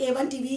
A1 TV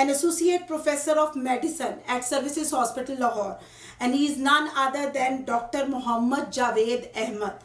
an associate professor of medicine at Services Hospital Lahore, and he is none other than Dr. Mohammad Javed Ahmed।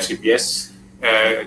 FCPS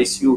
ICU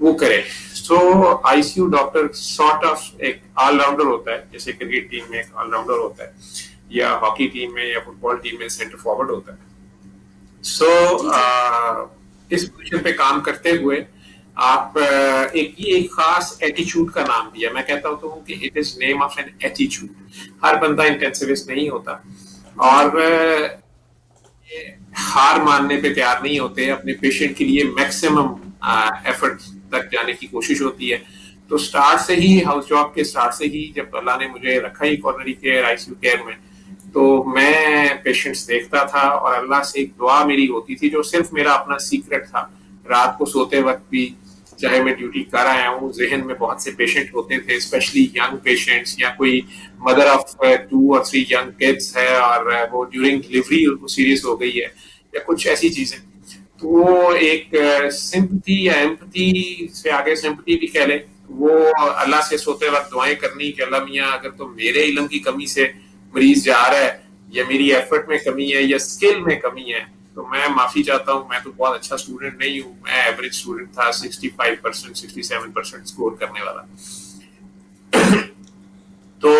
وہ کرے. سو ICU doctor sort of ایک all rounder ہوتا ہے, جیسے cricket team میں ایک all rounder ہوتا ہے, یا ہاکی ٹیم میں یا فٹ بال ٹیم میں سینٹر فارورڈ ہوتا ہے. سو جی جی اس پوزیشن پہ کام کرتے ہوئے آپ ایک خاص ایٹیچیوڈ کا نام دیا. میں کہتا ہوں کہ it is name of an ایٹیچیوڈ. ہر بندہ انٹینسوسٹ نہیں ہوتا, جی جی اور ہار ماننے پہ تیار نہیں ہوتے, اپنے پیشنٹ کے لیے میکسیمم ایفرٹ تک جانے کی کوشش ہوتی ہے. تو سٹارٹ سے ہی, ہاؤس جاب کے سٹارٹ سے ہی, جب اللہ نے مجھے رکھا ہی کارنری کیئر ICU کیئر میں, تو میں پیشنٹس دیکھتا تھا, اور اللہ سے ایک دعا میری ہوتی تھی جو صرف میرا اپنا سیکرٹ تھا. رات کو سوتے وقت بھی, چاہے میں ڈیوٹی کر آیا ہوں, ذہن میں بہت سے پیشنٹ ہوتے تھے, اسپیشلی ینگ پیشنٹس, یا کوئی mother of 2 or 3 young kids ہے اور وہ ڈیورنگ ڈلیوری ان کو سیریس ہو گئی ہے, یا کچھ ایسی چیزیں. تو وہ ایک سمپتھی یا ایمپتھی سے آگے سمپتھی بھی کہہ لیں, وہ اللہ سے سوتے وقت دعائیں کرنی کہ اللہ میاں اگر تو میرے علم کی کمی سے مریض جا رہا ہے, یا میری ایفرٹ میں کمی ہے, یا اسکل میں کمی ہے, تو میں معافی چاہتا ہوں. میں تو بہت اچھا اسٹوڈنٹ نہیں ہوں, میں ایوریج اسٹوڈنٹ تھا, 65% 67% اسکور کرنے والا. تو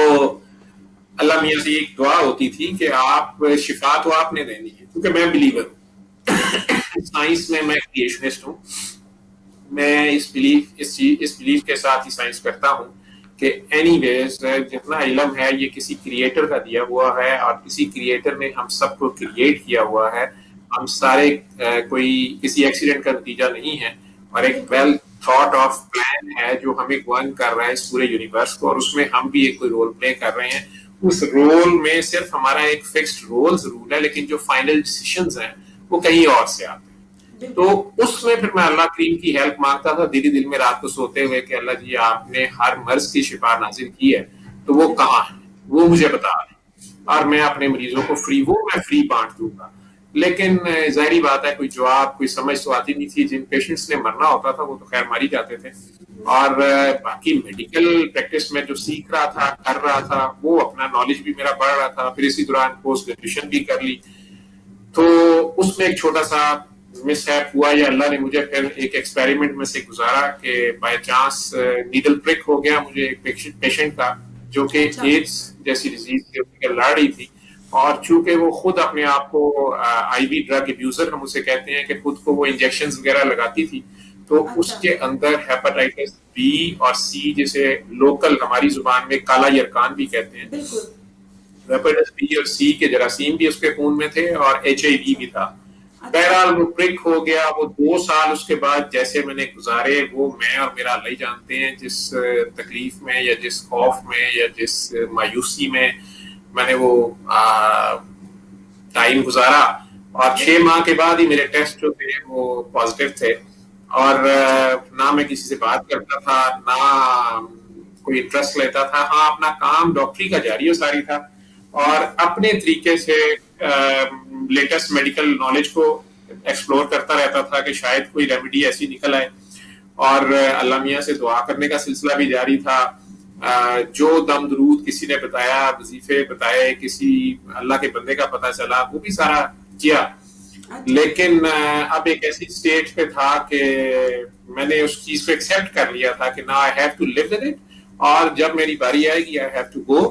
اللہ میاں سے ایک دعا ہوتی تھی کہ آپ شفا تو آپ نے دینی ہے, کیونکہ میں بلیور ہوں. سائنس میں میں کریشنسٹ ہوں. میں اس بلیف کے ساتھ ہی سائنس کرتا ہوں کہ اینی ویز جتنا علم ہے یہ کسی کریٹر کا دیا ہوا ہے, اور کسی کریٹر نے ہم سب کو کریٹ کیا ہوا ہے. ہم سارے کوئی کسی ایکسیڈنٹ کا نتیجہ نہیں ہے, اور ایک بالکل ویل تھاٹ آف پلان ہے جو ہمیں گورن کر رہا ہے اس پورے یونیورس کو, اور اس میں ہم بھی ایک کوئی رول پلے کر رہے ہیں. اس رول میں صرف ہمارا ایک فکسڈ رول ضرور ہے, لیکن جو فائنل ڈیسیشنز ہیں وہ کہیں اور سے آتے ہیں. تو بالکل اس میں پھر میں اللہ کریم کی ہیلپ مانگتا تھا دلی دل میں رات کو سوتے ہوئے کہ اللہ جی آپ نے ہر مرض کی شفا نازل کی ہے, تو وہ بالکل کہاں ہے, وہ مجھے بتا دیں, اور میں اپنے مریضوں کو فری بانٹ دوں گا. لیکن ظاہری بات ہے کوئی جواب کوئی سمجھ تو آتی نہیں تھی. جن پیشنٹس نے مرنا ہوتا تھا وہ تو خیر مر ہی جاتے تھے, اور باقی میڈیکل پریکٹس میں جو سیکھ رہا تھا کر رہا تھا, وہ اپنا نالج بھی میرا بڑھ رہا تھا. پھر اسی دوران پوسٹ گریجویشن بھی کر لی. تو اس میں ایک چھوٹا سا مس ہیپ ہوا, یا اللہ نے مجھے پھر ایک ایکسپیریمنٹ میں سے گزارا کہ بائی چانس نیڈل پرک ہو گیا مجھے ایک پیشنٹ کا, جو کہ اچھا ایڈس جیسی ڈیزیز کے لڑ رہی تھی. اور چونکہ وہ خود اپنے آپ کو IV ڈرگ ابیوزر ہم اسے کہتے ہیں, کہ خود کو وہ انجیکشن وغیرہ لگاتی تھی, تو اس اچھا کے اندر ہیپاٹائٹس B اور C, جسے لوکل ہماری زبان میں کالا یرکان بھی کہتے ہیں, بالکل ہیپاٹائٹس B اور C کے جراثیم بھی اس کے خون میں تھے, اور HIV اچھا بھی تھا. اچھا بہرحال وہ پرک ہو گیا. وہ 2 سال اس کے بعد جیسے میں نے گزارے, وہ میں اور میرا اللہ جانتے ہیں, جس تکلیف میں یا جس خوف میں یا جس مایوسی میں میں نے وہ ٹائم گزارا. اور 6 بالکل ماہ کے بعد ہی میرے ٹیسٹ جو تھے وہ پازیٹیو تھے, اور اچھا نہ میں کسی سے بات کرتا تھا, نہ کوئی انٹرسٹ لیتا تھا. ہاں اپنا کام ڈاکٹری کا جاری و ساری تھا, اور اپنے طریقے سے لیٹسٹ میڈیکل نالج کو ایکسپلور کرتا رہتا تھا کہ شاید کوئی ریمیڈی ایسی نکل آئے. اور اللہ میاں سے دعا کرنے کا سلسلہ بھی جاری تھا. جو دم درود کسی نے بتایا, وظیفے بتائے, کسی اللہ کے بندے کا پتہ چلا, وہ بھی سارا کیا. اچھا لیکن اب ایک ایسی سٹیج پہ تھا کہ میں نے اس چیز کو ایکسیپٹ کر لیا تھا کہ نا I have to live with it, اور جب میری باری آئے گی آئی ہیو ٹو گو,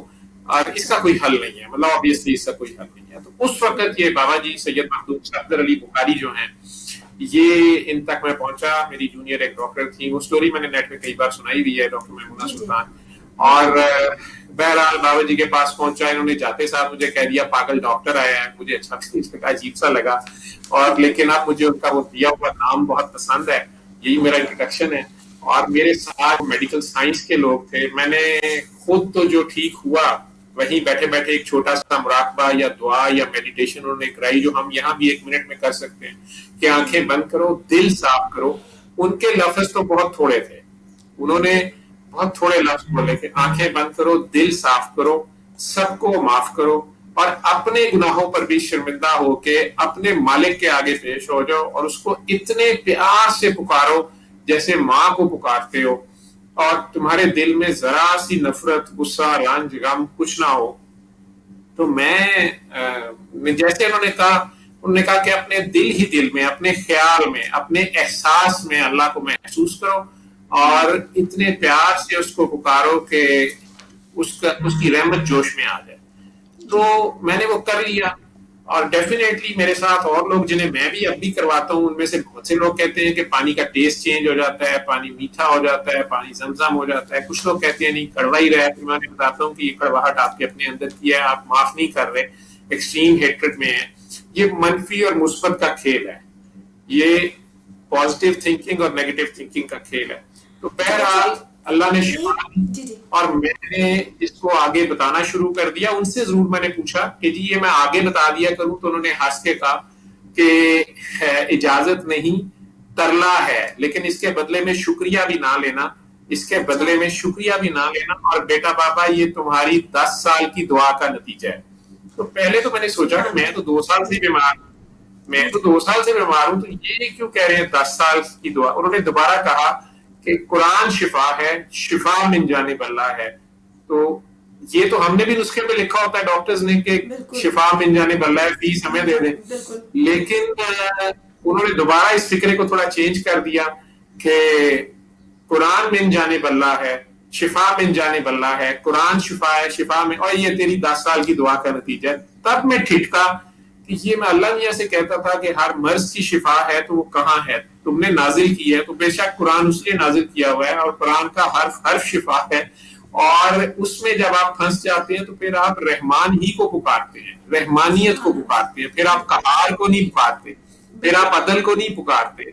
اور اس اچھا کا کوئی حل نہیں ہے, مطلب obviously اس کا کوئی حل نہیں ہے. تو اس وقت یہ بابا جی سید مخدوم صفدر علی بخاری جو ہیں, یہ ان تک میں پہنچا. میری جونیئر ایک ڈاکٹر تھی, وہ سٹوری میں نے نیٹ میں کئی بار سنائی ہوئی ہے, ڈاکٹر میمونہ جی جی سلطان. اور بالکل بہرحال بابا جی کے پاس پہنچا, انہوں نے جاتے صاحب مجھے کہہ دیا پاگل ڈاکٹر آیا ہے. مجھے اچھا عجیب سا لگا, اور لیکن اب مجھے ان کا وہ دیا ہوا نام بہت پسند ہے. یہی میرا اچھا انٹروڈکشن ہے. اور میرے ساتھ میڈیکل سائنس کے لوگ تھے. میں نے خود تو جو ٹھیک ہوا وہیں بیٹھے بیٹھے ایک چھوٹا سا مراقبہ یا دعا یا میڈیٹیشن انہوں نے کرائی, جو ہم یہاں بھی 1 منٹ میں کر سکتے ہیں, کہ جی آنکھیں جی بند کرو, دل صاف کرو. ان کے لفظ تو بہت تھوڑے تھے, انہوں نے بالکل بہت تھوڑے لفظ بولے کہ آنکھیں بند کرو, دل صاف کرو, سب کو معاف کرو, اور اپنے گناہوں پر بھی شرمندہ ہو کے اپنے مالک کے آگے پیش ہو جاؤ, اور اس کو اتنے پیار سے پکارو جیسے ماں کو پکارتے ہو, اور تمہارے دل میں ذرا سی نفرت, غصہ, رنج, غم کچھ نہ ہو. تو میں جیسے انہوں نے کہا کہ اپنے دل ہی دل میں, اپنے خیال میں, اپنے احساس میں اللہ کو محسوس کرو, اور اتنے پیار سے اس کو پکارو کہ اس کی رحمت جوش میں آ جائے. تو میں نے وہ کر لیا. اور ڈیفینیٹلی میرے ساتھ اور لوگ جنہیں میں بھی اب بھی کرواتا ہوں ان میں سے بہت سے لوگ کہتے ہیں کہ پانی کا ٹیسٹ چینج ہو جاتا ہے, پانی میٹھا ہو جاتا ہے, پانی زمزم ہو جاتا ہے. کچھ لوگ کہتے ہیں نہیں کڑوا ہی رہا ہے. میں نے بتاتا ہوں کہ یہ کڑواہٹ آپ کے اپنے اندر کی ہے, آپ معاف نہیں کر رہے, ایکسٹریم ہیٹریڈ میں ہے. یہ منفی اور مثبت کا کھیل ہے, یہ پازیٹیو تھنکنگ اور نیگیٹو تھنکنگ کا کھیل ہے. تو بہرحال اللہ نے شفا دی اور میں نے اس کو آگے بتانا شروع کر دیا. ان سے ضرور میں نے پوچھا کہ جی یہ میں آگے بتا دیا کروں, تو انہوں نے ہنس کے کہا کہ اجازت نہیں, ترلا ہے, لیکن اس کے بدلے میں شکریہ بھی نہ لینا, اس کے بدلے میں شکریہ بھی نہ لینا. اور بیٹا بابا یہ تمہاری 10 سال کی دعا کا نتیجہ ہے. تو پہلے تو میں نے سوچا کہ میں تو 2 سال سے بیمار ہوں, میں تو 2 سال سے بیمار ہوں, تو یہ کیوں کہہ رہے ہیں 10 سال کی دعا. انہوں نے دوبارہ کہا کہ قرآن شفا ہے, شفا من جانب اللہ ہے. تو یہ تو ہم نے بھی نسخے میں لکھا ہوتا ہے ڈاکٹرز نے کہ شفا من جانب اللہ ہے, فیس ہمیں دے دیں. لیکن انہوں نے دوبارہ اس فکرے کو تھوڑا چینج کر دیا کہ قرآن من جانب اللہ ہے, شفا من جانب اللہ ہے, قرآن شفا ہے, شفا میں, اور یہ تیری 10 سال کی دعا کا نتیجہ ہے. تب میں ٹھٹکا کہ یہ میں اللہ میاں سے کہتا تھا کہ ہر مرض کی شفا ہے تو وہ کہاں ہے, تم نے نازل کی ہے. تو بے شک قرآن اس لیے نازل کیا ہوا ہے, اور قرآن کا حرف شفا ہے. اور اس میں جب آپ پھنس جاتے ہیں تو پھر آپ رحمان ہی کو پکارتے ہیں, رحمانیت کو پکارتے ہیں. پھر آپ قہار کو نہیں پکارتے, پھر آپ عدل کو نہیں پکارتے,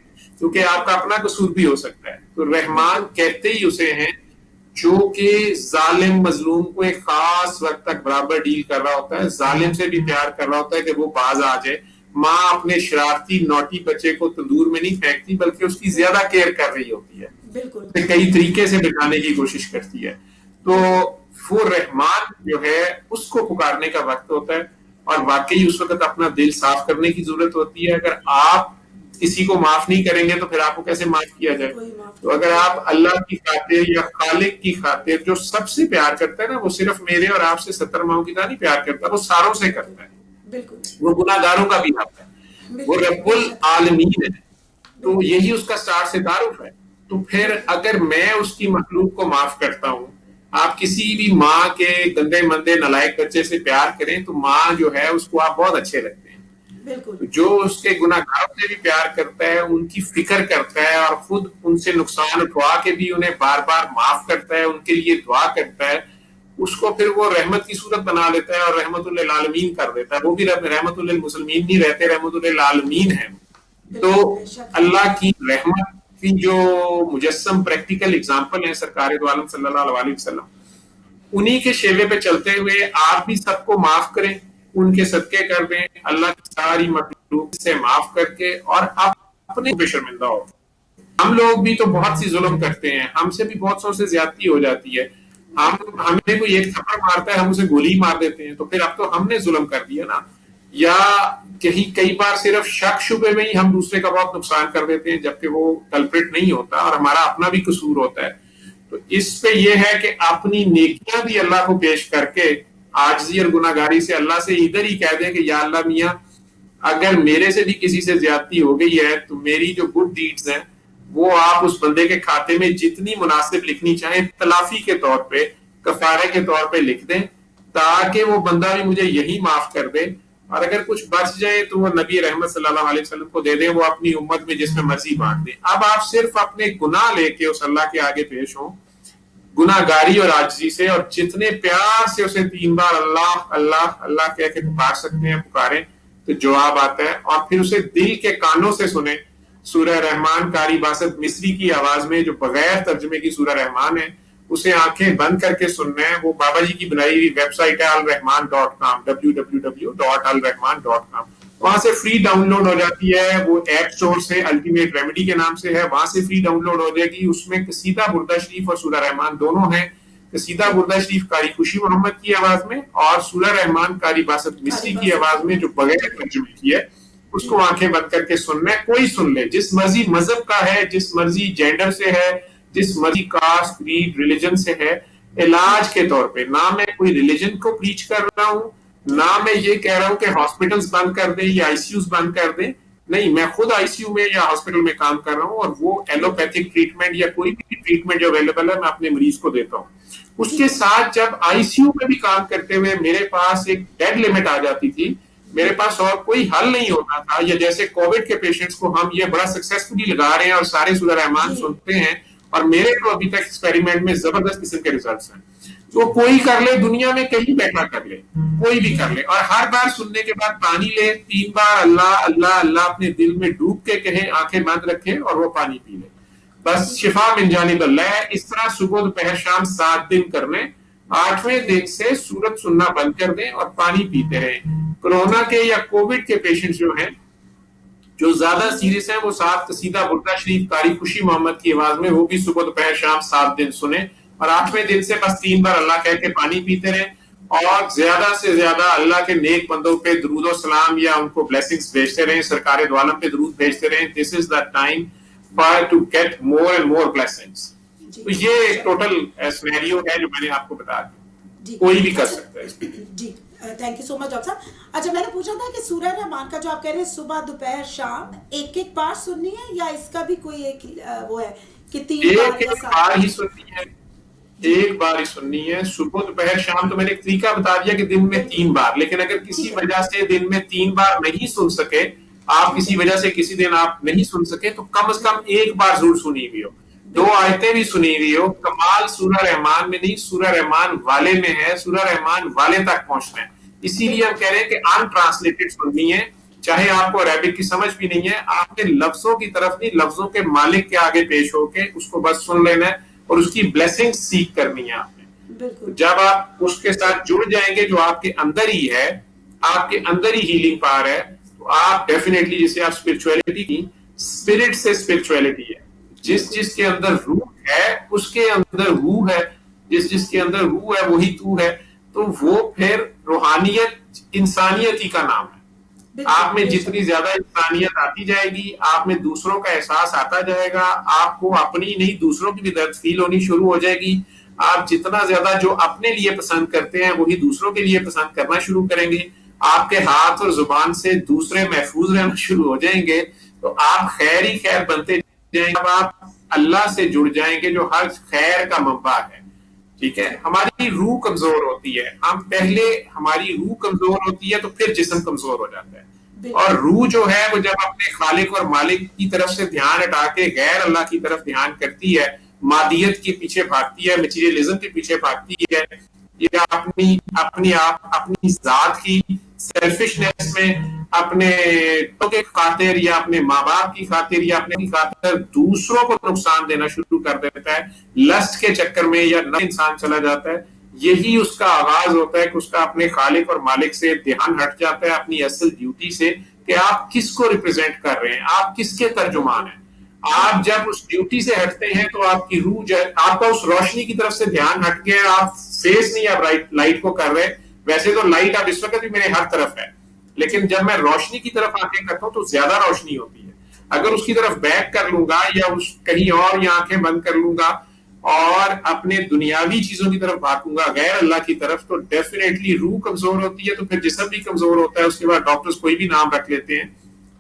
کیونکہ آپ کا اپنا قصور بھی ہو سکتا ہے. تو رحمان کہتے ہی اسے ہیں جو کہ ظالم مظلوم کو ایک خاص وقت تک برابر ڈیل کر رہا ہوتا ہے, ظالم سے بھی پیار کر رہا ہوتا ہے کہ وہ باز آ جائے. ماں اپنے شرارتی نوٹی بچے کو تندور میں نہیں پھینکتی بلکہ اس کی زیادہ کیئر کر رہی ہوتی ہے, کئی طریقے سے بچانے کی کوشش کرتی ہے. تو وہ رحمان جو ہے اس کو پکارنے کا وقت ہوتا ہے, اور واقعی اس وقت اپنا دل صاف کرنے کی ضرورت ہوتی ہے. اگر آپ کسی کو معاف نہیں کریں گے تو پھر آپ کو کیسے معاف کیا جائے. تو اگر آپ اللہ کی خاطر یا خالق کی خاطر جو سب سے پیار کرتا ہے نا, وہ صرف میرے اور آپ سے 70 ماؤں کی طرح نہیں پیار کرتا, وہ ساروں سے کرتا ہے, وہ گناہ گاروں کا بھی حق ہے, وہ رب العالمین ہے. تو یہی اس کا سٹار سے تعارف ہے. تو پھر اگر میں اس کی مخلوق کو معاف کرتا ہوں, آپ کسی بھی ماں کے گندے مندے نالائق بچے سے پیار کریں تو ماں جو ہے اس کو آپ بہت اچھے لگتے ہیں. جو اس کے گناہ گاروں سے بھی پیار کرتا ہے, ان کی فکر کرتا ہے, اور خود ان سے نقصان اٹھوا کے بھی انہیں بار بار معاف کرتا ہے, ان کے لیے دعا کرتا ہے, اس کو پھر وہ رحمت کی صورت بنا لیتا ہے اور رحمت للعالمین کر دیتا ہے. وہ بھی رحمت للمسلمین نہیں رہتے, رحمت للعالمین ہے. تو اللہ کی رحمت کی جو مجسم پریکٹیکل اگزامپل ہیں سرکار دو عالم صلی اللہ علیہ وسلم, انہی کے شیوے پہ چلتے ہوئے آپ بھی سب کو معاف کریں, ان کے صدقے کر دیں, اللہ کی ساری مخلوق سے معاف کر کے, اور آپ اپنے پہ شرمندہ ہو. ہم لوگ بھی تو بہت سی ظلم کرتے ہیں, ہم سے بھی بہت سو سے زیادتی ہو جاتی ہے. ہمیں کوئی ایک تھپڑ مارتا ہے, ہم اسے گولی مار دیتے ہیں, تو پھر اب تو ہم نے ظلم کر دیا نا. یا کئی بار صرف شک شبے میں ہی ہم دوسرے کا بہت نقصان کر دیتے ہیں جبکہ وہ کلپریٹ نہیں ہوتا اور ہمارا اپنا بھی قصور ہوتا ہے. تو اس پہ یہ ہے کہ اپنی نیکیاں بھی اللہ کو پیش کر کے عاجزی اور گناہگاری سے اللہ سے ادھر ہی کہہ دیں کہ یا اللہ میاں اگر میرے سے بھی کسی سے زیادتی ہو گئی ہے تو میری جو گڈ ڈیڈز ہیں وہ آپ اس بندے کے کھاتے میں جتنی مناسب لکھنی چاہیں تلافی کے طور پہ, کفارے کے طور پہ لکھ دیں, تاکہ وہ بندہ بھی مجھے یہی معاف کر دے, اور اگر کچھ بچ جائے تو وہ نبی رحمت صلی اللہ علیہ وسلم کو دے دیں, وہ اپنی امت میں جس میں مرضی بانٹ دیں. اب آپ صرف اپنے گناہ لے کے اس اللہ کے آگے پیش ہوں گناہ گاری اور عاجزی سے, اور جتنے پیار سے اسے 3 بار اللہ اللہ اللہ کہہ کے پکار سکتے ہیں پکاریں تو جواب آتا ہے. اور پھر اسے دل کے کانوں سے سنیں. سورہ رحمان قاری باسط مصری کی آواز میں, جو بغیر ترجمے کی سورہ رحمان ہے, اسے آنکھیں بند کر کے سننا ہے. وہ بابا جی کی بنائی ہوئی ویب سائٹ ہے alrahman.com, www.alrahman.com. وہاں سے فری ڈاؤن لوڈ ہو جاتی ہے. وہ ایپ سٹور سے الٹیمیٹ ریمیڈی کے نام سے ہے, وہاں سے فری ڈاؤن لوڈ ہو جائے گی. اس میں قصیدہ بردہ شریف اور سورہ رحمان دونوں ہیں. قصیدہ بردہ شریف قاری خوشی محمد کی آواز میں, اور سورہ رحمان قاری باسط مصری کی آواز میں جو بغیر ترجمے کی ہے. اس کو آنکھیں بند کر کے سننا ہے. کوئی سن لے, جس مرضی مذہب کا ہے, جس مرضی جینڈر سے ہے, جس مرضی کاسٹ کریڈ ریلیجن سے ہے. علاج کے طور پہ نہ میں کوئی ریلیجن کو پریچ کر رہا ہوں, نہ میں یہ کہہ رہا ہوں کہ ہاسپٹلز بند کر دیں یا آئی سی یوز بند کر دیں. نہیں، میں خود آئی سی یو میں یا ہاسپٹل میں کام کر رہا ہوں اور وہ ایلوپیتھک ٹریٹمنٹ یا کوئی بھی ٹریٹمنٹ جو اویلیبل ہے میں اپنے مریض کو دیتا ہوں. اس کے ساتھ جب آئی سی یو میں بھی کام کرتے ہوئے میرے پاس ایک ڈیڈ لمٹ آ جاتی تھی, میرے پاس اور کوئی حل نہیں ہوتا تھا, یا جیسے کووڈ کے پیشنٹس کو ہم یہ بڑا سکسیسفلی لگا رہے ہیں اور سارے سورہ رحمان سنتے ہیں, اور میرے تو ابھی تک ایکسپیریمنٹ میں زبردست قسم کے ریزلٹس ہیں. تو کوئی کر لے, دنیا میں کہیں بیٹھا کر لے, کوئی بھی کر لے, اور ہر بار سننے کے بعد پانی لے, 3 بار اللہ اللہ اللہ اپنے دل میں ڈوب کے کہیں, آنکھیں بند رکھے اور وہ پانی پی لے, بس شفا من جانب اللہ ہے. اس طرح صبح دوپہر شام 7 دن کر لیں, 8ویں دن سے سورت سننا بند کر دیں اور پانی پیتے رہیں. کورونا کے یا کووڈ کے پیشنٹ جو ہیں جو زیادہ سیریس ہیں, وہ 7 قصیدہ بردہ شریف قاری خوشی محمد کی آواز میں وہ بھی صبح دوپہر شام 7 دن سنیں, اور 8ویں دن سے بس 3 بار اللہ کہہ کے پانی پیتے رہیں, اور زیادہ سے زیادہ اللہ کے نیک بندوں پہ درود و سلام یا ان کو بلیسنگز بھیجتے رہیں, سرکار دو عالم پہ درود بھیجتے رہیں. This is the time for to get more and more blessings. تو یہ ایک ٹوٹل سینیریو ہے جو میں نے آپ کو بتا دیا, کوئی بھی کر سکتا ہے. جی thank you so much doctor صاحب. اچھا میں نے پوچھا تھا کہ سورہ رحمان کا جو آپ کہہ رہے ہیں صبح دوپہر شام ایک ایک بار سننی ہے, یا اس کا بھی کوئی ایک وہ ہے کہ 3 بار یا 7 بار ہی سننی ہے؟ ایک بار ہی سننی ہے, صبح دوپہر شام. تو میں نے ایک طریقہ بتا دیا کہ دن میں 3 بار, لیکن اگر کسی وجہ سے دن میں 3 بار نہیں سن سکے آپ, کسی وجہ سے کسی دن آپ نہیں سن سکے, تو کم از کم ایک بار ضرور سنی ہوئی ہو, 2 آیتیں بھی سنی ہوئی ہو. کمال سورہ رحمان میں نہیں, سورہ رحمان والے میں ہے, سورہ رحمان والے تک پہنچنا ہے. اسی لیے ہم کہہ رہے ہیں کہ ان ٹرانسلیٹڈ سننی ہے, چاہے آپ کو عربک کی سمجھ بھی نہیں ہے, آپ نے لفظوں کی طرف نہیں, لفظوں کے مالک کے آگے پیش ہو کے اس کو بس سن لینا ہے, اور اس کی بلیسنگ سیکھ کرنی ہے آپ نے. جب آپ اس کے ساتھ جڑ جائیں گے, جو آپ کے اندر ہی ہے, آپ کے اندر ہی ہیلنگ پاور ہے, تو آپ ڈیفینیٹلی, جسے آپ اسپرچویلٹی کی, اسپرٹ سے اسپرچویلٹی ہے, جس کے اندر روح ہے اس کے اندر روح ہے, جس کے اندر روح ہے وہی تو ہے, تو وہ پھر روحانیت انسانیت ہی کا نام ہے. آپ میں جتنی زیادہ انسانیت آتی جائے گی, آپ میں دوسروں کا احساس آتا جائے گا, آپ کو اپنی نہیں دوسروں کی بھی درد فیل ہونی شروع ہو جائے گی. آپ جتنا زیادہ جو اپنے لیے پسند کرتے ہیں وہی دوسروں کے لیے پسند کرنا شروع کریں گے, آپ کے ہاتھ اور زبان سے دوسرے محفوظ رہنا شروع ہو جائیں گے, تو آپ خیر ہی خیر بنتے جائیں گے. اب آپ اللہ سے جڑ جائیں گے جو ہر خیر کا منبع ہے. ٹھیک ہے, ہماری روح کمزور ہوتی ہے, ہم پہلے ہماری روح کمزور ہوتی ہے تو پھر جسم کمزور ہو جاتا ہے, اور روح جو ہے وہ جب اپنے خالق اور مالک کی طرف سے دھیان ہٹا کے غیر اللہ کی طرف دھیان کرتی ہے, مادیت کے پیچھے بھاگتی ہے, میٹیریلزم کے پیچھے بھاگتی ہے, یا اپنی ذات کی سیلفشنس میں اپنے کے خاطر یا اپنے ماں باپ کی خاطر یا اپنے خاطر دوسروں کو نقصان دینا شروع کر دیتا ہے, لسٹ کے چکر میں یا نہ انسان چلا جاتا ہے. یہی اس کا آغاز ہوتا ہے کہ اس کا اپنے خالق اور مالک سے دھیان ہٹ جاتا ہے, اپنی اصل ڈیوٹی سے, کہ آپ کس کو ریپرزینٹ کر رہے ہیں, آپ کس کے ترجمان ہیں. آپ جب اس ڈیوٹی سے ہٹتے ہیں تو آپ کی روح جو ہے, آپ کا اس روشنی کی طرف سے دھیان ہٹ گیا, آپ فیس نہیں آپ لائٹ کو کر رہے. ویسے تو لائٹ اب اس وقت بھی میرے ہر طرف ہے, لیکن جب میں روشنی کی طرف آنکھیں کرتا ہوں تو زیادہ روشنی ہوتی ہے. اگر اس کی طرف بیک کر لوں گا یا اس کہیں اور یا آنکھیں بند کر لوں گا اور اپنے دنیاوی چیزوں کی طرف بھاگوں گا غیر اللہ کی طرف, تو ڈیفینیٹلی روح کمزور ہوتی ہے, تو پھر جسم بھی کمزور ہوتا ہے. اس کے بعد ڈاکٹرز کوئی بھی نام رکھ لیتے ہیں.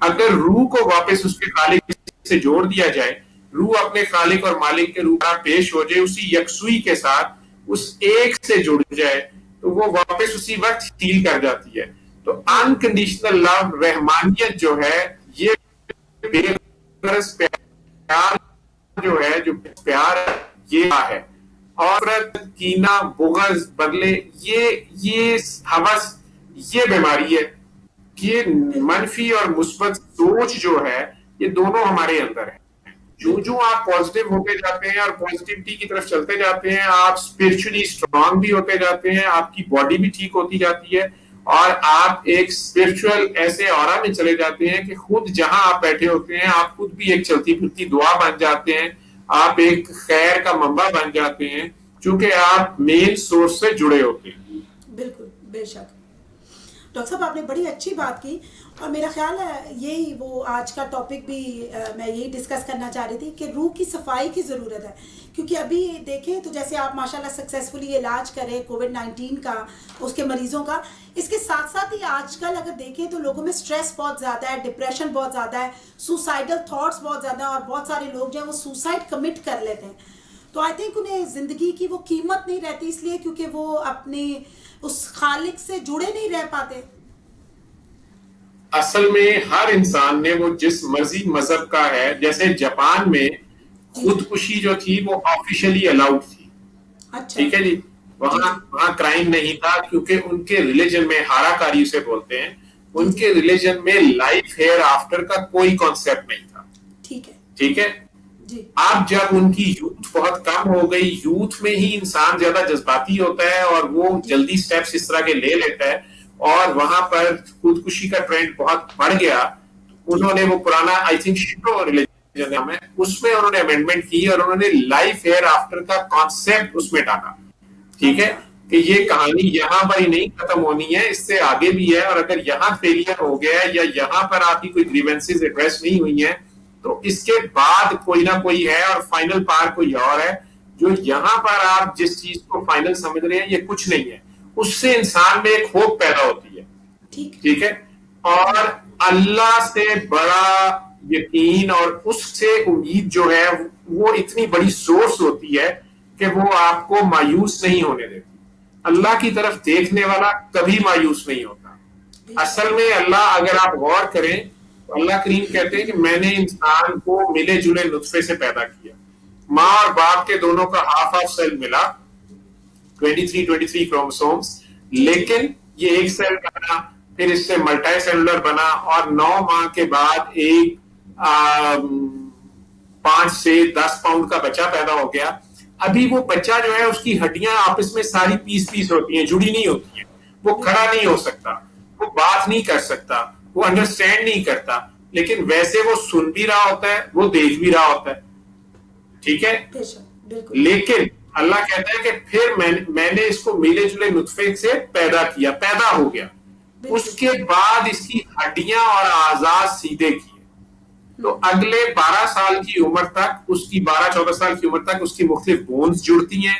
اگر روح کو واپس اس کے خالق سے جوڑ دیا جائے, روح اپنے خالق اور مالک کے روح پیش ہو جائے, اسی یکسوئی کے ساتھ اس ایک سے جڑ جائے, تو وہ واپس اسی وقت ہیل کر جاتی ہے. تو انکنڈیشنل لو, رحمانیت جو ہے, یہ بے غرض پیار جو ہے, جو پیار یہ ہے, اور کینہ بغض بدلے یہ ہوس, یہ بیماری ہے. یہ منفی اور مثبت سوچ جو ہے, یہ دونوں ہمارے اندر ہے. جو آپ پازیٹیو ہوتے جاتے ہیں اور پازیٹیوٹی کی طرف چلتے جاتے ہیں, آپ اسپرچولی اسٹرانگ بھی ہوتے جاتے ہیں, آپ کی باڈی بھی ٹھیک ہوتی جاتی ہے, اور آپ ایک اسپرچل ایسے اورا میں چلے جاتے ہیں کہ خود جہاں آپ بیٹھے ہوتے ہیں آپ خود بھی ایک چلتی پھرتی دعا بن جاتے ہیں, آپ ایک خیر کا منبع بن جاتے ہیں, چونکہ آپ مین سورس سے جڑے ہوتے ہیں. بالکل, بے شک. ڈاکٹر صاحب آپ نے بڑی اچھی بات کی, اور میرا خیال ہے یہی وہ آج کا ٹاپک بھی میں یہی ڈسکس کرنا چاہ رہی تھی کہ روح کی صفائی کی ضرورت ہے. کیونکہ ابھی دیکھیں تو جیسے آپ ماشاء اللہ سکسیزفلی علاج کریں کووڈ-19 کا, اس کے مریضوں کا, اس کے ساتھ ساتھ ہی آج کل اگر دیکھیں تو لوگوں میں اسٹریس بہت زیادہ ہے, ڈپریشن بہت زیادہ ہے, سوسائڈل تھاٹس بہت زیادہ ہیں, اور بہت سارے لوگ جو ہیں وہ سوسائڈ کمٹ کر لیتے ہیں. تو آئی تھنک انہیں زندگی کی وہ قیمت نہیں رہتی, اس لیے کیونکہ وہ اپنے اس خالق سے جڑے نہیں رہ پاتے. اصل میں ہر انسان نے وہ جس مرضی مذہب کا ہے, جیسے جاپان میں خودکشی جو تھی وہ آفیشلی الاؤڈ تھی, ٹھیک ہے جی, وہاں کرائم نہیں تھا, کیونکہ ان کے ریلیجن میں, ہارا کاری اسے بولتے ہیں, ان کے ریلیجن میں لائف ہیئر آفٹر کا کوئی کانسیپٹ نہیں تھا. ٹھیک ہے. اب جب ان کی یوتھ بہت کم ہو گئی, یوتھ میں ہی انسان زیادہ جذباتی ہوتا ہے اور وہ جلدی سٹیپس اس طرح کے لے لیتا ہے, اور وہاں پر خودکشی کا ٹرینڈ بہت بڑھ گیا. انہوں نے وہ پرانا آئی تھنک شینٹو ریلیجن ہے اس میں انہوں نے امینڈمنٹ کی اور انہوں نے لائف ہیئر آفٹر کا کانسیپٹ اس میں ڈالا. ٹھیک ہے, کہ یہ کہانی یہاں پر ہی نہیں ختم ہونی ہے, اس سے آگے بھی ہے, اور اگر یہاں فیلئر ہو گیا ہے یا یہاں پر آپ کی کوئی گریونسز ایڈریس نہیں ہوئی ہیں تو اس کے بعد کوئی نہ کوئی ہے, اور فائنل پار کوئی اور ہے. جو یہاں پر آپ جس چیز کو فائنل سمجھ رہے ہیں یہ کچھ نہیں ہے, اس سے انسان میں ایک ہوپ پیدا ہوتی ہے. ٹھیک ہے, اور اللہ سے بڑا یقین اور اس سے امید جو ہے وہ اتنی بڑی سورس ہوتی ہے کہ وہ آپ کو مایوس نہیں ہونے دیتی. اللہ کی طرف دیکھنے والا کبھی مایوس نہیں ہوتا. اصل میں اللہ, اگر آپ غور کریں, اللہ کریم کہتے ہیں کہ میں نے انسان کو ملے جلے نطفے سے پیدا کیا, ماں اور باپ کے دونوں کا ہاف سیل ملا, 23 کروموسومز, لیکن یہ ایک سیل بنا, پھر اس سے ملٹائی سیلولر بنا, اور 9 ماہ کے بعد ایک 5 سے 10 پاؤنڈ کا بچہ پیدا ہو گیا. ابھی وہ بچہ جو ہے اس کی ہڈیاں آپس میں ساری پیس ہوتی ہیں, جڑی نہیں ہوتی ہیں, وہ کھڑا نہیں ہو سکتا, وہ بات نہیں کر سکتا, وہ انڈرسٹینڈ نہیں کرتا, لیکن ویسے وہ سن بھی رہا ہوتا ہے, وہ دیکھ بھی رہا ہوتا ہے. ٹھیک ہے, لیکن اللہ کہتا ہے کہ پھر میں نے اس کو ملے جلے نطفے سے پیدا کیا, پیدا ہو گیا, اس کے بعد اس کی ہڈیاں اور اعضاء سیدھے کیے. تو اگلے 12 سال کی عمر تک, اس کی 12-14 سال کی عمر تک اس کی مختلف بونز جڑتی ہیں.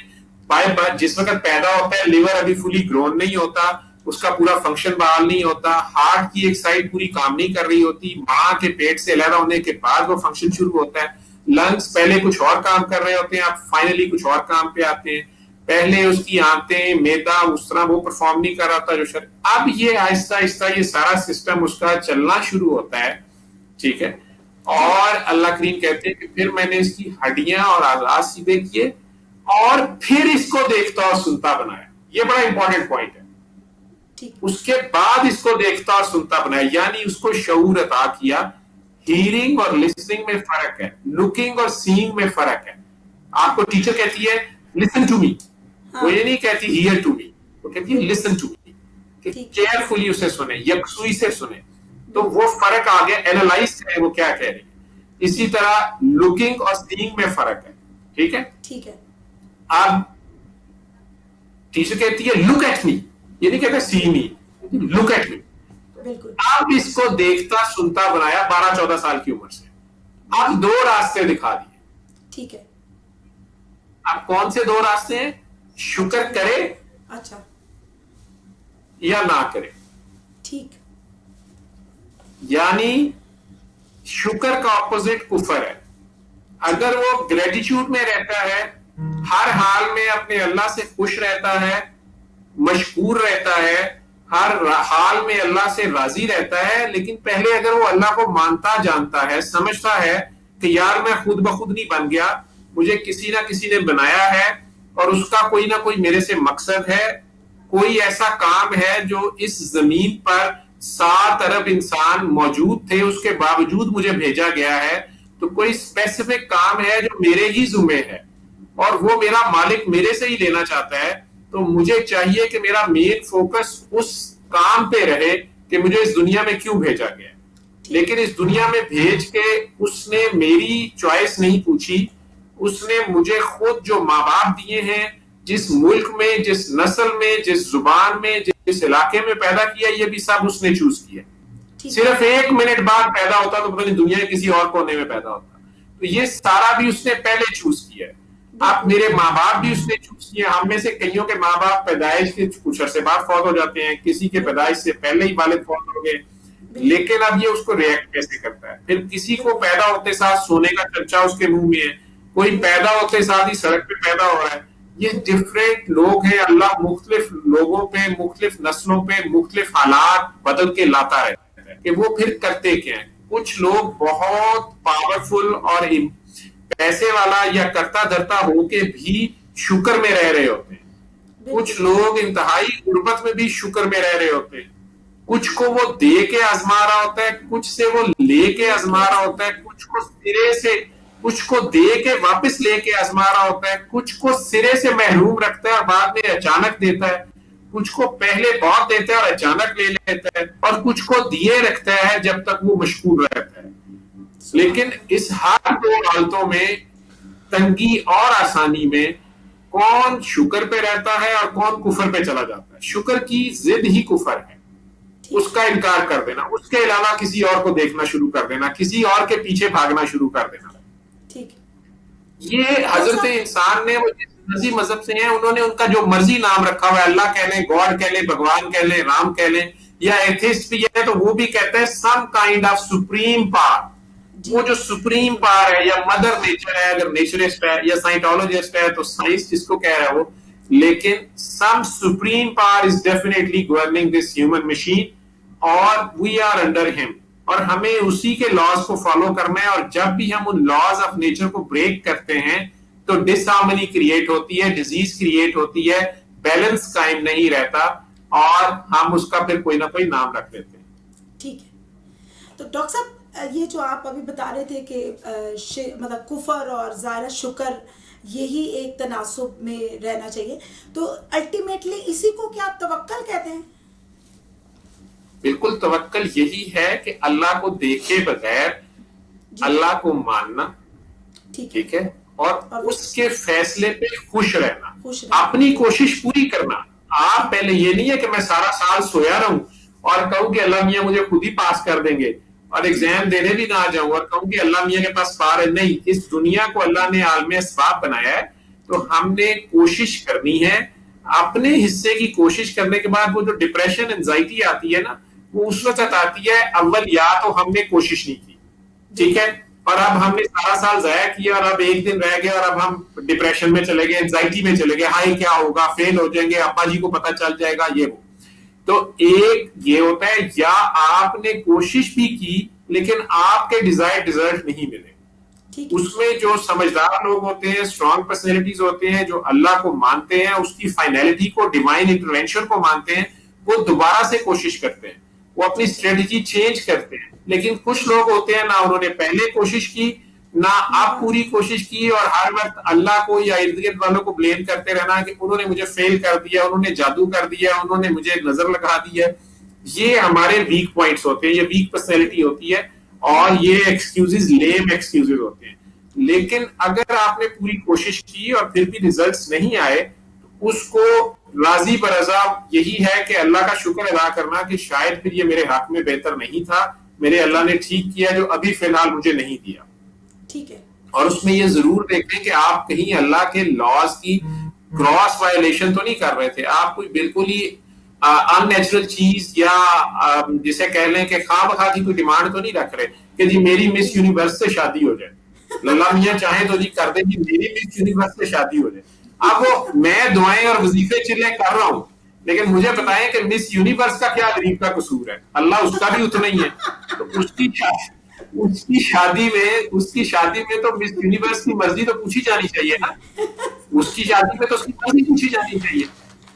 جس وقت پیدا ہوتا ہے لیور ابھی فلی گرون نہیں ہوتا, اس کا پورا فنکشن بحال نہیں ہوتا, ہارٹ کی ایک سائڈ پوری کام نہیں کر رہی ہوتی, ماں کے پیٹ سے علیحدہ ہونے کے بعد وہ فنکشن شروع ہوتا ہے. لنگس پہلے کچھ اور کام کر رہے ہوتے ہیں, اب فائنلی کچھ اور کام پہ آتے ہیں. پہلے اس کی آنتیں, میدا اس طرح وہ پرفارم نہیں کر رہا تھا اب یہ آہستہ آہستہ یہ سارا سسٹم اس کا چلنا شروع ہوتا ہے. ٹھیک ہے, اور اللہ کریم کہتے ہیں کہ پھر میں نے اس کی ہڈیاں اور اعضاء سیدھے کیے, اور پھر اس کو دیکھتا اور سنتا بنایا. یہ بڑا امپورٹنٹ پوائنٹ ہے. اس کے بعد اس کو دیکھتا اور سنتا بنایا, یعنی اس کو شعور عطا کیا. ہیئرنگ اور لسننگ میں فرق ہے, لوکنگ اور سینگ میں فرق ہے. آپ کو ٹیچر کہتی ہے لسن ٹو می, وہ یہ نہیں کہتی ہیئر ٹو می, وہ کہتی ہے لسن ٹو می, کہ کیئرفلی اسے سنیں, یکسوئی سے سنیں. تو وہ فرق آ گیا, اینالائز کریں وہ کیا کہہ رہی ہے. اسی طرح لوکنگ اور سینگ میں فرق ہے. ٹھیک ہے, اب ٹیچر کہتی ہے لک ایٹ می, یہ نہیں کہتا سی می, لک ایٹ می. اب اس کو دیکھتا سنتا بنایا 12-14 سال کی عمر سے. اب 2 راستے دکھا دیے. ٹھیک ہے, اب کون سے 2 راستے ہیں؟ شکر کرے, اچھا, یا نہ کرے. ٹھیک, یعنی شکر کا اپوزٹ کفر ہے. اگر وہ گریٹیٹیوڈ میں رہتا ہے, ہر حال میں اپنے اللہ سے خوش رہتا ہے, مشکور رہتا ہے, ہر حال میں اللہ سے راضی رہتا ہے, لیکن پہلے اگر وہ اللہ کو مانتا جانتا ہے, سمجھتا ہے کہ یار میں خود بخود نہیں بن گیا, مجھے کسی نہ کسی نے بنایا ہے, اور اس کا کوئی نہ کوئی میرے سے مقصد ہے, کوئی ایسا کام ہے جو اس زمین پر 7 ارب انسان موجود تھے, اس کے باوجود مجھے بھیجا گیا ہے, تو کوئی اسپیسیفک کام ہے جو میرے ہی ذمہ ہے, اور وہ میرا مالک میرے سے ہی لینا چاہتا ہے. تو مجھے چاہیے کہ میرا مین فوکس اس کام پہ رہے کہ مجھے اس دنیا میں کیوں بھیجا گیا. لیکن اس دنیا میں بھیج کے اس نے میری چوائس نہیں پوچھی, اس نے مجھے خود جو ماں باپ دیے ہیں, جس ملک میں, جس نسل میں, جس زبان میں, جس علاقے میں پیدا کیا, یہ بھی سب اس نے چوز کیا. صرف 1 منٹ بعد پیدا ہوتا تو پتہ نہیں دنیا کے کسی اور کونے میں پیدا ہوتا. تو یہ سارا بھی اس نے پہلے چوز کیا ہے. اب میرے ماں باپ بھی اس نے چوز کیا. ہم میں سے کئیوں کے ماں باپ پیدائش کے کچھ عرصے بعد فوت ہو جاتے ہیں, کسی کے پیدائش سے پہلے ہی والد فوت ہو گئے, لیکن اب یہ اس کو ریئیکٹ کیسے کرتا ہے. پھر کسی کو پیدا ہوتے ساتھ سونے کا چمچہ اس کے منہ میں ہے, کوئی پیدا ہوتے ساتھ ہی سڑک پہ پیدا ہو رہا ہے. یہ ڈفرینٹ لوگ ہیں. اللہ مختلف لوگوں پہ, مختلف نسلوں پہ مختلف حالات بدل کے لاتا رہتا ہے کہ وہ پھر کرتے کیا ہیں. کچھ لوگ بہت پاورفل اور پیسے والا یا کرتا دھرتا ہو کے بھی شکر میں رہ رہے ہوتے ہیں. کچھ لوگ انتہائی غربت میں بھی شکر میں رہ رہے ہوتے ہیں. کچھ کو وہ دے کے آزما رہا ہوتا ہے, کچھ سے وہ لے کے آزما رہا ہوتا ہے, کچھ کو سرے سے, کچھ کو دے کے واپس لے کے آزما رہا ہوتا ہے, کچھ کو سرے سے محروم رکھتا ہے اور بعد میں اچانک دیتا ہے, کچھ کو پہلے بہت دیتا ہے اور اچانک لے لیتا ہے, اور کچھ کو دیے رکھتا ہے جب تک وہ مشغول رہتا ہے. لیکن اس ہر دو حالتوں میں, تنگی اور آسانی میں, کون شکر پہ رہتا ہے اور کون کفر پہ چلا جاتا ہے. شکر کی ضد ہی کفر ہے, اس کا انکار کر دینا, اس کے علاوہ کسی اور کو دیکھنا شروع کر دینا, کسی اور کے پیچھے بھاگنا شروع کر دینا. یہ حضرت انسان نے, وہ جس مرضی مذہب سے ہیں, انہوں نے ان کا جو مرضی نام رکھا ہوا ہے, اللہ کہہ لیں, گاڈ کہہ لیں, بھگوان کہہ لیں, رام کہہ لیں, یا ایتھسٹ بھی ہے تو وہ بھی کہتے ہیں some kind of supreme power. وہ جو سپریم پاور ہے, یا مدر نیچر ہے اگر نیچرسٹ ہے, یا سائنٹولوجسٹ ہے تو سائنس جس کو کہہ رہا ہے وہ, لیکن some supreme power is definitely governing this human machine, اور وی آر انڈر ہم, اور ہمیں اسی کے لاز کو فالو کرنا ہے. اور جب بھی ہم ان لاز آف نیچر کو بریک کرتے ہیں تو ڈس ہارمنی کریٹ ہوتی ہے, ڈیزیز کریٹ ہوتی ہے, بیلنس قائم نہیں رہتا, اور ہم اس کا پھر کوئی نہ کوئی نام رکھ دیتے ہیں. ٹھیک ہے. تو ڈاکٹر صاحب یہ جو آپ ابھی بتا رہے تھے کہ مطلب کفر اور ظاہر شکر یہی ایک تناسب میں رہنا چاہیے, تو الٹیمیٹلی اسی کو کیا آپ توکل کہتے ہیں؟ بالکل, توکل یہی ہے کہ اللہ کو دیکھے بغیر اللہ کو ماننا, ٹھیک ہے, اور اس کے فیصلے پہ خوش رہنا, اپنی کوشش پوری کرنا. آپ پہلے یہ نہیں ہے کہ میں سارا سال سویا رہوں اور کہوں کہ اللہ میاں مجھے خود ہی پاس کر دیں گے, اور ایگزام دینے بھی نہ آ جاؤں اور کہوں کہ اللہ میاں کے پاس پار ہے. نہیں, اس دنیا کو اللہ نے عالم اسباب بنایا ہے, تو ہم نے کوشش کرنی ہے. اپنے حصے کی کوشش کرنے کے بعد وہ جو ڈپریشن انزائٹی آتی ہے نا, وہ اس وقت آتی ہے اول یا تو ہم نے کوشش نہیں کی, ٹھیک ہے, اور اب ہم نے سارا سال ضائع کیا اور اب ایک دن رہ گیا اور اب ہم ڈپریشن میں چلے گئے, انزائٹی میں چلے گئے, ہائی کیا ہوگا, فیل ہو جائیں گے, ابا جی کو پتہ چل جائے گا, یہ وہ. تو ایک یہ ہوتا ہے, یا آپ نے کوشش بھی کی لیکن آپ کے ڈیزائر ڈیزرٹ نہیں ملے. اس میں جو سمجھدار لوگ ہوتے ہیں, اسٹرانگ پرسنالٹیز ہوتے ہیں, جو اللہ کو مانتے ہیں, اس کی فائنلٹی کو, ڈیوائن انٹرونشن کو مانتے ہیں, وہ دوبارہ سے کوشش کرتے ہیں, وہ اپنی اسٹریٹجی چینج کرتے ہیں. لیکن کچھ لوگ ہوتے ہیں, نہ انہوں نے پہلے کوشش کی, نہ آپ پوری کوشش کی, اور ہر وقت اللہ کو یا ارد گرد والوں کو بلیم کرتے رہنا کہ انہوں نے مجھے فیل کر دیا, انہوں نے جادو کر دیا, انہوں نے مجھے نظر لگا دی ہے. یہ ہمارے ویک پوائنٹس ہوتے ہیں, یہ ویک پرسنالٹی ہوتی ہے, اور یہ ایکسکیوزز لیم ایکسکیوزز ہوتے ہیں. لیکن اگر آپ نے پوری کوشش کی اور پھر بھی ریزلٹس نہیں آئے, تو اس کو راضی برضا یہی ہے کہ اللہ کا شکر ادا کرنا کہ شاید پھر یہ میرے حق میں بہتر نہیں تھا, میرے اللہ نے ٹھیک کیا جو ابھی فی الحال مجھے نہیں دیا. ٹھیک ہے. اور اس میں یہ ضرور دیکھیں کہ آپ کہیں اللہ کے لاز کی کراس وائلیشن تو نہیں کر رہے تھے, آپ کوئی بالکل ہی ان نیچرل چیز یا جسے کہہ لیں کہ خواہ بخواہ کی کوئی ڈیمانڈ تو نہیں رکھ رہے کہ جی میری مس یونیورس سے شادی ہو جائے. اللہ میاں چاہیں تو جی کر دیں, جی میری مس یونیورس سے شادی ہو جائے. اب وہ میں دعائیں اور وظیفے چلے کر رہا ہوں, لیکن مجھے بتائیں کہ مس یونیورس کا کیا غریب کا قصور ہے, اللہ اس کا بھی اتنا ہی ہے. تو اس کی شادی میں تو مس یونیورس کی مرضی تو پوچھی جانی چاہیے نا, اس کی شادی میں تو اس کی مرضی پوچھی جانی چاہیے.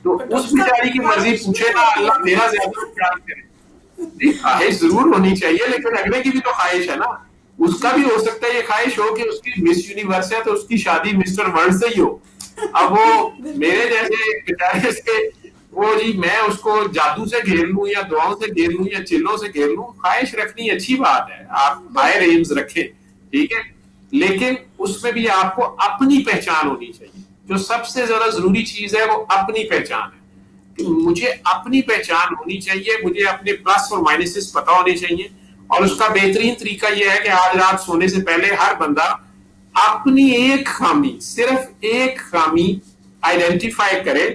تو اس بیچاری کی مرضی پوچھے نا, اللہ میرا زیادہ پیار کرے. خواہش ضرور ہونی چاہیے, لیکن اگلے کی بھی تو خواہش ہے نا. اس کا بھی ہو سکتا ہے یہ خواہش ہو کہ اس کی مس یونیورس ہے تو اس کی شادی مسٹر ورلڈ سے ہی ہو. اب وہ میرے جیسے بیچارے کے وہ جی میں اس کو جادو سے گھیر لوں یا دعاؤں سے گھیر لوں یا چلوں سے گھیر لوں, خواہش رکھنی اچھی بات ہے, آپ ہائر ایمز رکھیں, ٹھیک ہے, لیکن اس میں بھی آپ کو اپنی پہچان ہونی چاہیے. جو سب سے زیادہ ضروری چیز ہے وہ اپنی پہچان ہے. کہ مجھے اپنی پہچان ہونی چاہیے, مجھے اپنے پلس اور مائنسز پتا ہونے چاہیے, اور اس کا بہترین طریقہ یہ ہے کہ آج رات سونے سے پہلے ہر بندہ اپنی ایک خامی, صرف ایک خامی آئیڈینٹیفائی کرے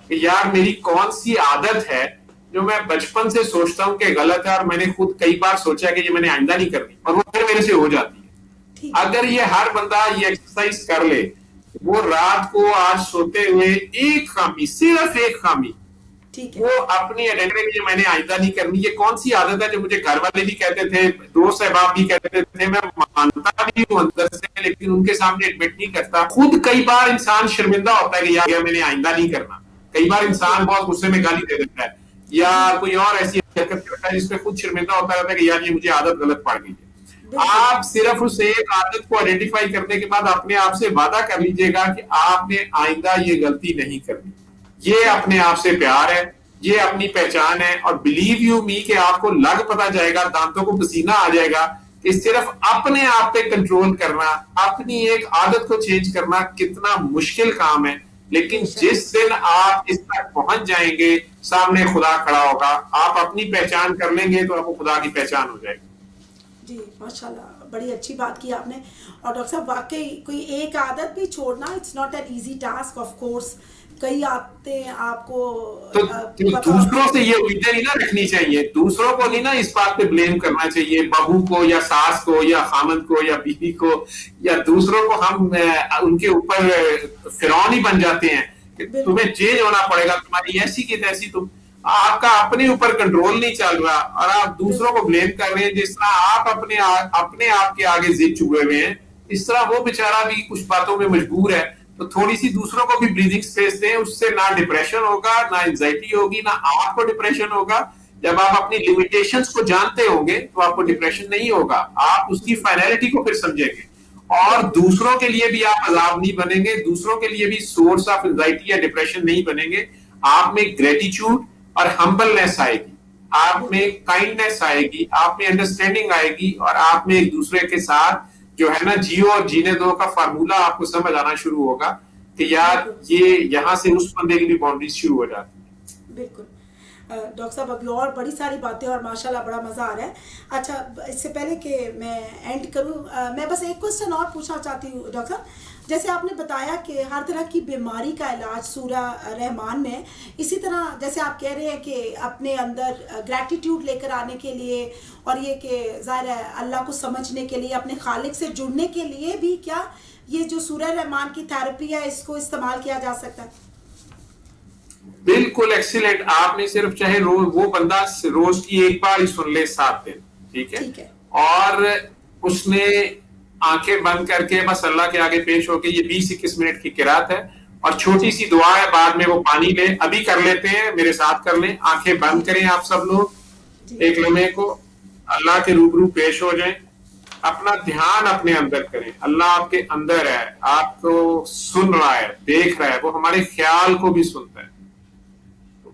کہ یار میری کون سی عادت ہے جو میں بچپن سے سوچتا ہوں کہ غلط ہے, اور میں نے خود کئی بار سوچا کہ یہ میں نے آئندہ نہیں کرنی, اور وہ پھر میرے سے ہو جاتی ہے. اگر یہ ہر بندہ یہ ایکسرسائز کر لے, وہ رات کو آج سوتے ہوئے ایک خامی, صرف ایک خامی, وہ اپنی آئیڈینٹی میں نے آئندہ نہیں کرنی. یہ کون سی عادت ہے جو مجھے گھر والے بھی کہتے تھے, دوست احباب بھی کہتے تھے, میں مانتا بھی ہوں اندر سے, لیکن ان کے سامنے ایڈمٹ نہیں کرتا. خود کئی بار انسان شرمندہ ہوتا ہے کہ یار میں نے آئندہ نہیں کرنا. کئی بار انسان بہت غصے میں گالی دے دیتا ہے, یا کوئی اور ایسی حرکت کرتا ہے جس پہ خود شرمندہ ہوتا رہتا ہے کہ یار یہ مجھے عادت غلط پڑ گئی ہے. آپ صرف اس ایک عادت کو آئیڈینٹیفائی کرنے کے بعد اپنے آپ سے وعدہ کر لیجئے گا کہ آپ نے آئندہ یہ غلطی نہیں کرنی. یہ اپنے آپ سے پیار ہے, یہ اپنی پہچان ہے, اور بلیو یو می کہ آپ کو لگ پتا جائے گا, دانتوں کو پسینہ آ جائے گا کہ صرف اپنے آپ پہ کنٹرول کرنا, اپنی ایک عادت کو چینج کرنا کتنا مشکل کام ہے. لیکن جس دن آپ اس تک پہنچ جائیں گے, سامنے خدا کھڑا ہوگا, آپ اپنی پہچان کر لیں گے تو آپ کو خدا کی پہچان ہو جائے گی. جی ماشاءاللہ, بڑی اچھی بات کی آپ نے. اور ڈاکٹر صاحب واقعی کوئی ایک عادت بھی چھوڑنا it's not an easy task, of course کئی عادتیں آپ کو تو دوسروں سے یہ امیدیں نہیں نہ رکھنی چاہیے, دوسروں کو نہیں نا اس بات پہ بلیم کرنا چاہیے, بہو کو یا ساس کو یا خامند کو یا بیوی کو, یا دوسروں کو ہم ان کے اوپر فرعون ہی بن جاتے ہیں کہ تمہیں چینج ہونا پڑے گا, تمہاری ایسی کی تیسی. تم آپ کا اپنے اوپر کنٹرول نہیں چل رہا اور آپ دوسروں کو بلیم کر رہے ہیں. جس طرح آپ اپنے آپ کے آگے ضد چکے ہوئے ہیں, اس طرح وہ بیچارہ بھی کچھ باتوں میں مجبور ہے. تو تھوڑی سی دوسروں کو بھی بریدنگ سپیس دیں, اس سے نہ ڈپریشن ہوگا, نہ انزائٹی ہوگی, نہ آپ کو ڈپریشن ہوگا. جب آپ اپنی لمیٹیشنز کو جانتے ہوں گے تو آپ کو ڈپریشن نہیں ہوگا, آپ اس کی فائنلٹی کو پھر سمجھیں گے, اور دوسروں کے لیے بھی آپ عذاب نہیں بنیں گے, دوسروں کے لیے بھی سورس آف انزائٹی یا ڈپریشن نہیں بنیں گے. آپ میں گریٹیچیوڈ اور ہمبلنس آئے گی, آپ میں کائنڈنس آئے گی, آپ میں انڈرسٹینڈنگ آئے گی, اور آپ میں ایک دوسرے کے ساتھ جو ہے نا جیو اور جینے دو کا فارمولا آپ کو سمجھ آنا شروع ہوگا کہ یار یہ یہاں سے اس بندے کی بھی باؤنڈریز شروع ہو جاتی ہیں. بالکل ڈاکٹر صاحب, ابھی اور بڑی ساری باتیں اور ماشاءاللہ بڑا مزہ آ رہا ہے. اچھا, اس سے پہلے کہ میں اینڈ کروں, میں بس ایک کوسچن اور پوچھنا چاہتی ہوں ڈاکٹر صاحب. جیسے آپ نے بتایا کہ ہر طرح کی بیماری کا علاج سورہ رحمان میں, اسی طرح جیسے آپ کہہ رہے ہیں کہ اپنے اندر گریٹیٹیوڈ لے کر آنے کے لیے, اور یہ کہ ظاہر ہے اللہ کو سمجھنے کے لیے, اپنے خالق سے جڑنے کے لیے بھی کیا یہ جو سورہ رحمان کی تھراپی ہے اس کو استعمال کیا جا سکتا ہے؟ بالکل ایکسیلنٹ. آپ نے صرف چاہے وہ بندہ روز کی ایک بار ہی سن لے 7 دن, ٹھیک ہے, اور اس نے آنکھیں بند کر کے بس اللہ کے آگے پیش ہو کے, یہ 20-21 منٹ کی قرات ہے, اور چھوٹی سی دعا ہے, بعد میں وہ پانی لے, ابھی کر لیتے ہیں, میرے ساتھ کر لیں, آنکھیں بند کریں آپ سب لوگ, ایک لمحے کو اللہ کے روبرو پیش ہو جائیں, اپنا دھیان اپنے اندر کریں. اللہ آپ کے اندر ہے, آپ کو سن رہا ہے, دیکھ رہا ہے, وہ ہمارے خیال کو بھی سنتا ہے.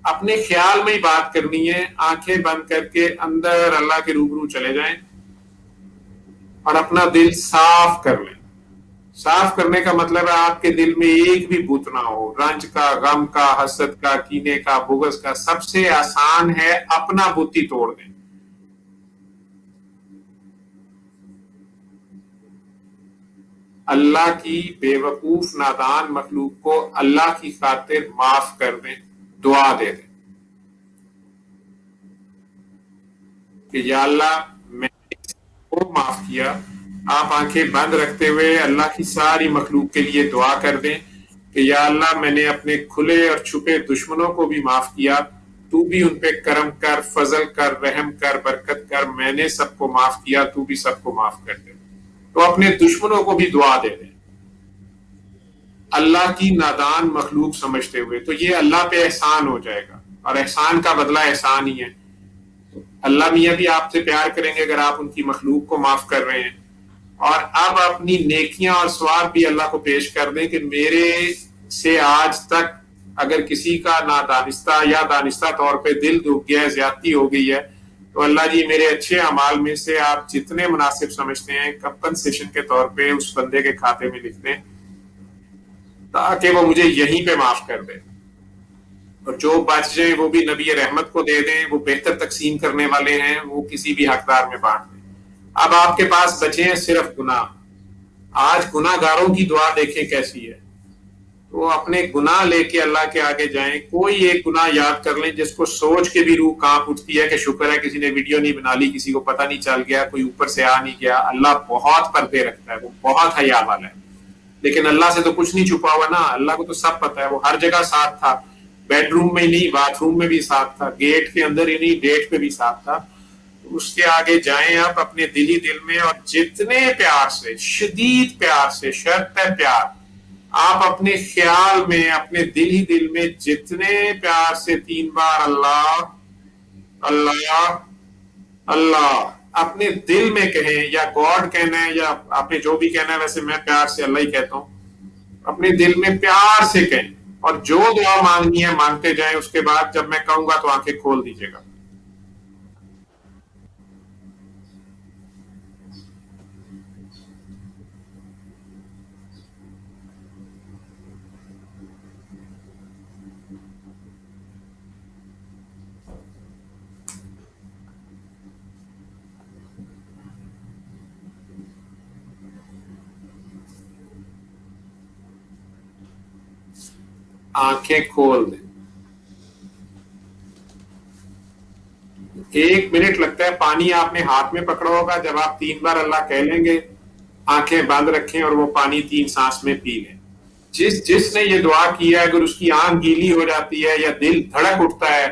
اپنے خیال میں ہی بات کرنی ہے, آنکھیں بند کر کے اندر اللہ کے روبرو چلے جائیں, اور اپنا دل صاف کر لیں. صاف کرنے کا مطلب ہے آپ کے دل میں ایک بھی بت نہ ہو, رنج کا, غم کا, حسد کا, کینے کا, بغض کا. سب سے آسان ہے اپنا بت ہی توڑ دیں. اللہ کی بے وقوف نادان مخلوق کو اللہ کی خاطر معاف کر دیں, دعا دے دیں کہ یا اللہ میں نے اس کو معاف کیا. آپ آنکھیں بند رکھتے ہوئے اللہ کی ساری مخلوق کے لیے دعا کر دیں کہ یا اللہ میں نے اپنے کھلے اور چھپے دشمنوں کو بھی معاف کیا, تو بھی ان پہ کرم کر, فضل کر, رحم کر, برکت کر. میں نے سب کو معاف کیا, تو بھی سب کو معاف کر دے. تو اپنے دشمنوں کو بھی دعا دے دیں اللہ کی نادان مخلوق سمجھتے ہوئے. تو یہ اللہ پہ احسان ہو جائے گا, اور احسان کا بدلہ احسان ہی ہے. اللہ میاں بھی آپ سے پیار کریں گے اگر آپ ان کی مخلوق کو معاف کر رہے ہیں. اور اب اپنی نیکیاں اور ثواب بھی اللہ کو پیش کر دیں کہ میرے سے آج تک اگر کسی کا نادانستہ یا دانستہ طور پہ دل دکھ گیا ہے, زیادتی ہو گئی ہے, تو اللہ جی میرے اچھے اعمال میں سے آپ جتنے مناسب سمجھتے ہیں کمپنسیشن کے طور پہ اس بندے کے کھاتے میں لکھ دیں, تاکہ وہ مجھے یہیں پہ معاف کر دے. اور جو بچ جائیں وہ بھی نبی رحمت کو دے دیں، وہ بہتر تقسیم کرنے والے ہیں، وہ کسی بھی حقدار میں بانٹ دیں۔ اب آپ کے پاس بچے ہیں صرف گناہ، آج گناہ گاروں کی دعا دیکھیں کیسی ہے۔ تو اپنے گناہ لے کے اللہ کے آگے جائیں، کوئی ایک گناہ یاد کر لیں جس کو سوچ کے بھی روح کانپ اٹھتی ہے کہ شکر ہے کسی نے ویڈیو نہیں بنا لی، کسی کو پتہ نہیں چل گیا، کوئی اوپر سے آ نہیں گیا۔ اللہ بہت پردے رکھتا ہے، وہ بہت حیا والا ہے، لیکن اللہ سے تو کچھ نہیں چھپا ہوا نا، اللہ کو تو سب پتہ ہے، وہ ہر جگہ ساتھ تھا، بیڈ روم میں ہی نہیں، باتھ روم میں بھی ساتھ تھا، گیٹ کے اندر ہی نہیں، ڈیٹ پہ بھی ساتھ تھا۔ اس کے آگے جائیں آپ اپنے دلی دل میں، اور جتنے پیار سے، شدید پیار سے، شرط ہے پیار، آپ اپنے خیال میں، اپنے دل ہی دل میں جتنے پیار سے 3 بار اللہ اللہ اللہ اپنے دل میں کہیں، یا گاڈ کہنا ہے یا آپ نے جو بھی کہنا ہے، ویسے میں پیار سے اللہ ہی کہتا ہوں، اپنے دل میں پیار سے کہیں، اور جو دعا مانگنی ہے مانگتے جائیں۔ اس کے بعد جب میں کہوں گا تو آنکھیں کھول دیجیے گا۔ آنکھیں کھول دیں۔ 1 منٹ لگتا ہے، پانی آپ نے ہاتھ میں پکڑا ہوگا، جب آپ 3 بار اللہ کہہ لیں گے، آنکھیں بند رکھیں اور وہ پانی 3 سانس میں پی لیں۔ جس نے یہ دعا کی ہے، اگر اس کی آنکھ گیلی ہو جاتی ہے، یا دل دھڑک اٹھتا ہے،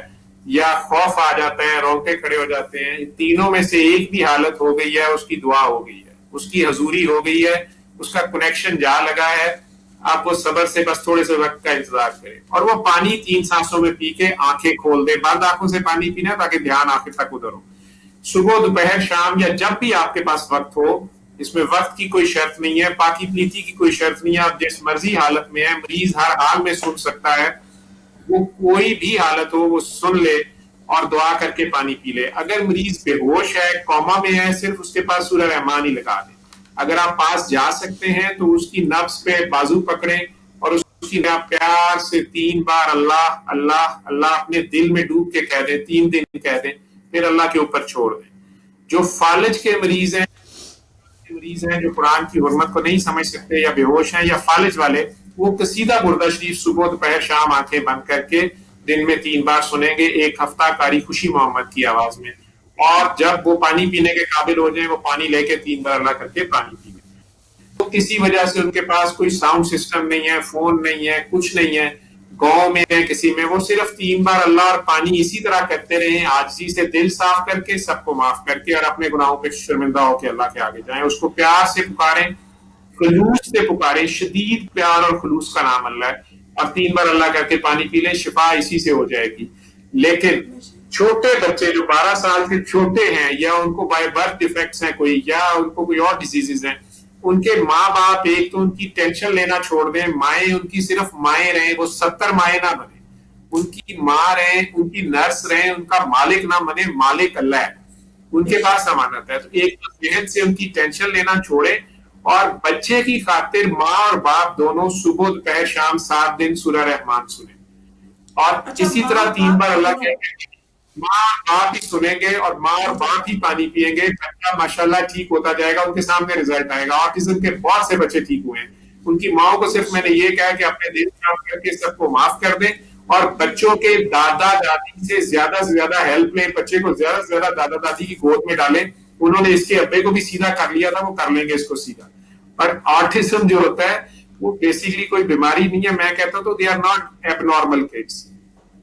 یا خوف آ جاتا ہے، رونگٹے کھڑے ہو جاتے ہیں، تینوں میں سے ایک بھی حالت ہو گئی ہے، اس کی دعا ہو گئی ہے، اس کی حضوری ہو گئی ہے، اس کا کنیکشن جا لگا ہے۔ آپ وہ صبر سے بس تھوڑے سے وقت کا انتظار کریں، اور وہ پانی 3 سانسوں میں پی کے آنکھیں کھول دیں۔ بند آنکھوں سے پانی پینا تاکہ دھیان آخر تک ادھر ہو۔ صبح، دوپہر، شام، یا جب بھی آپ کے پاس وقت ہو، اس میں وقت کی کوئی شرط نہیں ہے، پاکی پلیتی کی کوئی شرط نہیں ہے، آپ جس مرضی حالت میں ہے، مریض ہر حال میں سن سکتا ہے، وہ کوئی بھی حالت ہو وہ سن لے اور دعا کر کے پانی پی لے۔ اگر مریض بے ہوش ہے، کوما میں ہے، صرف اس کے پاس سورہ رحمان ہی لگا دیں۔ اگر آپ پاس جا سکتے ہیں تو اس کی نبض پہ بازو پکڑیں، اور اس کی پیار سے 3 بار اللہ اللہ اللہ اپنے دل میں ڈوب کے کہہ دیں، 3 دن کہہ دیں، پھر اللہ کے اوپر چھوڑ دیں۔ جو فالج کے مریض ہیں، جو قرآن کی حرمت کو نہیں سمجھ سکتے، یا بے ہوش ہیں، یا فالج والے، وہ قصیدہ بردہ شریف صبح، دوپہر، شام آنکھیں بند کر کے دن میں 3 بار سنیں گے، 1 ہفتہ کاری خوشی محمد کی آواز میں، اور جب وہ پانی پینے کے قابل ہو جائیں، وہ پانی لے کے 3 بار اللہ کر کے پانی پی لیں۔ تو کسی وجہ سے ان کے پاس کوئی ساؤنڈ سسٹم نہیں ہے، فون نہیں ہے، کچھ نہیں ہے، گاؤں میں ہے کسی میں، وہ صرف 3 بار اللہ اور پانی اسی طرح کرتے رہیں، عاجزی سے دل صاف کر کے، سب کو معاف کر کے، اور اپنے گناہوں پہ شرمندہ ہو کے اللہ کے آگے جائیں۔ اس کو پیار سے پکاریں، خلوص سے پکاریں، شدید پیار اور خلوص کا نام اللہ ہے، اور 3 بار اللہ کر کے پانی پی لیں، شفا اسی سے ہو جائے گی۔ لیکن چھوٹے بچے جو 12 سال کے چھوٹے ہیں، یا ان کو بائی برتھ ڈیفیکٹس ہیں کوئی، یا ان کو کوئی اور ڈیزیزز ہیں، ان کے ماں باپ ایک تو ان کی ٹینشن لینا چھوڑ دیں، مائیں ان کی صرف مائیں رہیں، وہ 70 مائیں نہ بنیں، ان کی ماں رہیں، ان کی نرس رہیں، ان کا مالک نہ بنے، مالک اللہ ہے، ان کے پاس امانت ہے۔ تو ایک تو ذہن سے ان کی ٹینشن لینا چھوڑے، اور بچے کی خاطر ماں اور باپ دونوں صبح، دوپہر، شام 7 دن سورہ رحمان سنیں، اور اچھا، اسی ماں طرح 3 بار باپ اللہ دونوں؟ کے ماں باپ ہی سنیں گے، اور ماں اور باپ ہی پانی پیئیں گے، بچہ ماشاءاللہ ٹھیک ہوتا جائے گا، ان کے سامنے رزلٹ آئے گا۔ آٹزم کے بہت سے بچے ٹھیک ہوئے ہیں، ان کی ماں کو صرف میں نے یہ کہا کہ اپنے دل صاف کر کے سب کو معاف کر دیں، اور بچوں کے دادا دادی سے زیادہ ہیلپ لیں، بچے کو زیادہ سے زیادہ دادا دادی کی گود میں ڈالیں۔ انہوں نے اس کے ابے کو بھی سیدھا کر لیا تھا، وہ کر لیں گے اس کو سیدھا۔ اور آٹزم جو ہوتا ہے وہ بیسیکلی کوئی بیماری نہیں ہے، میں کہتا ہوں تو they are not abnormal kids,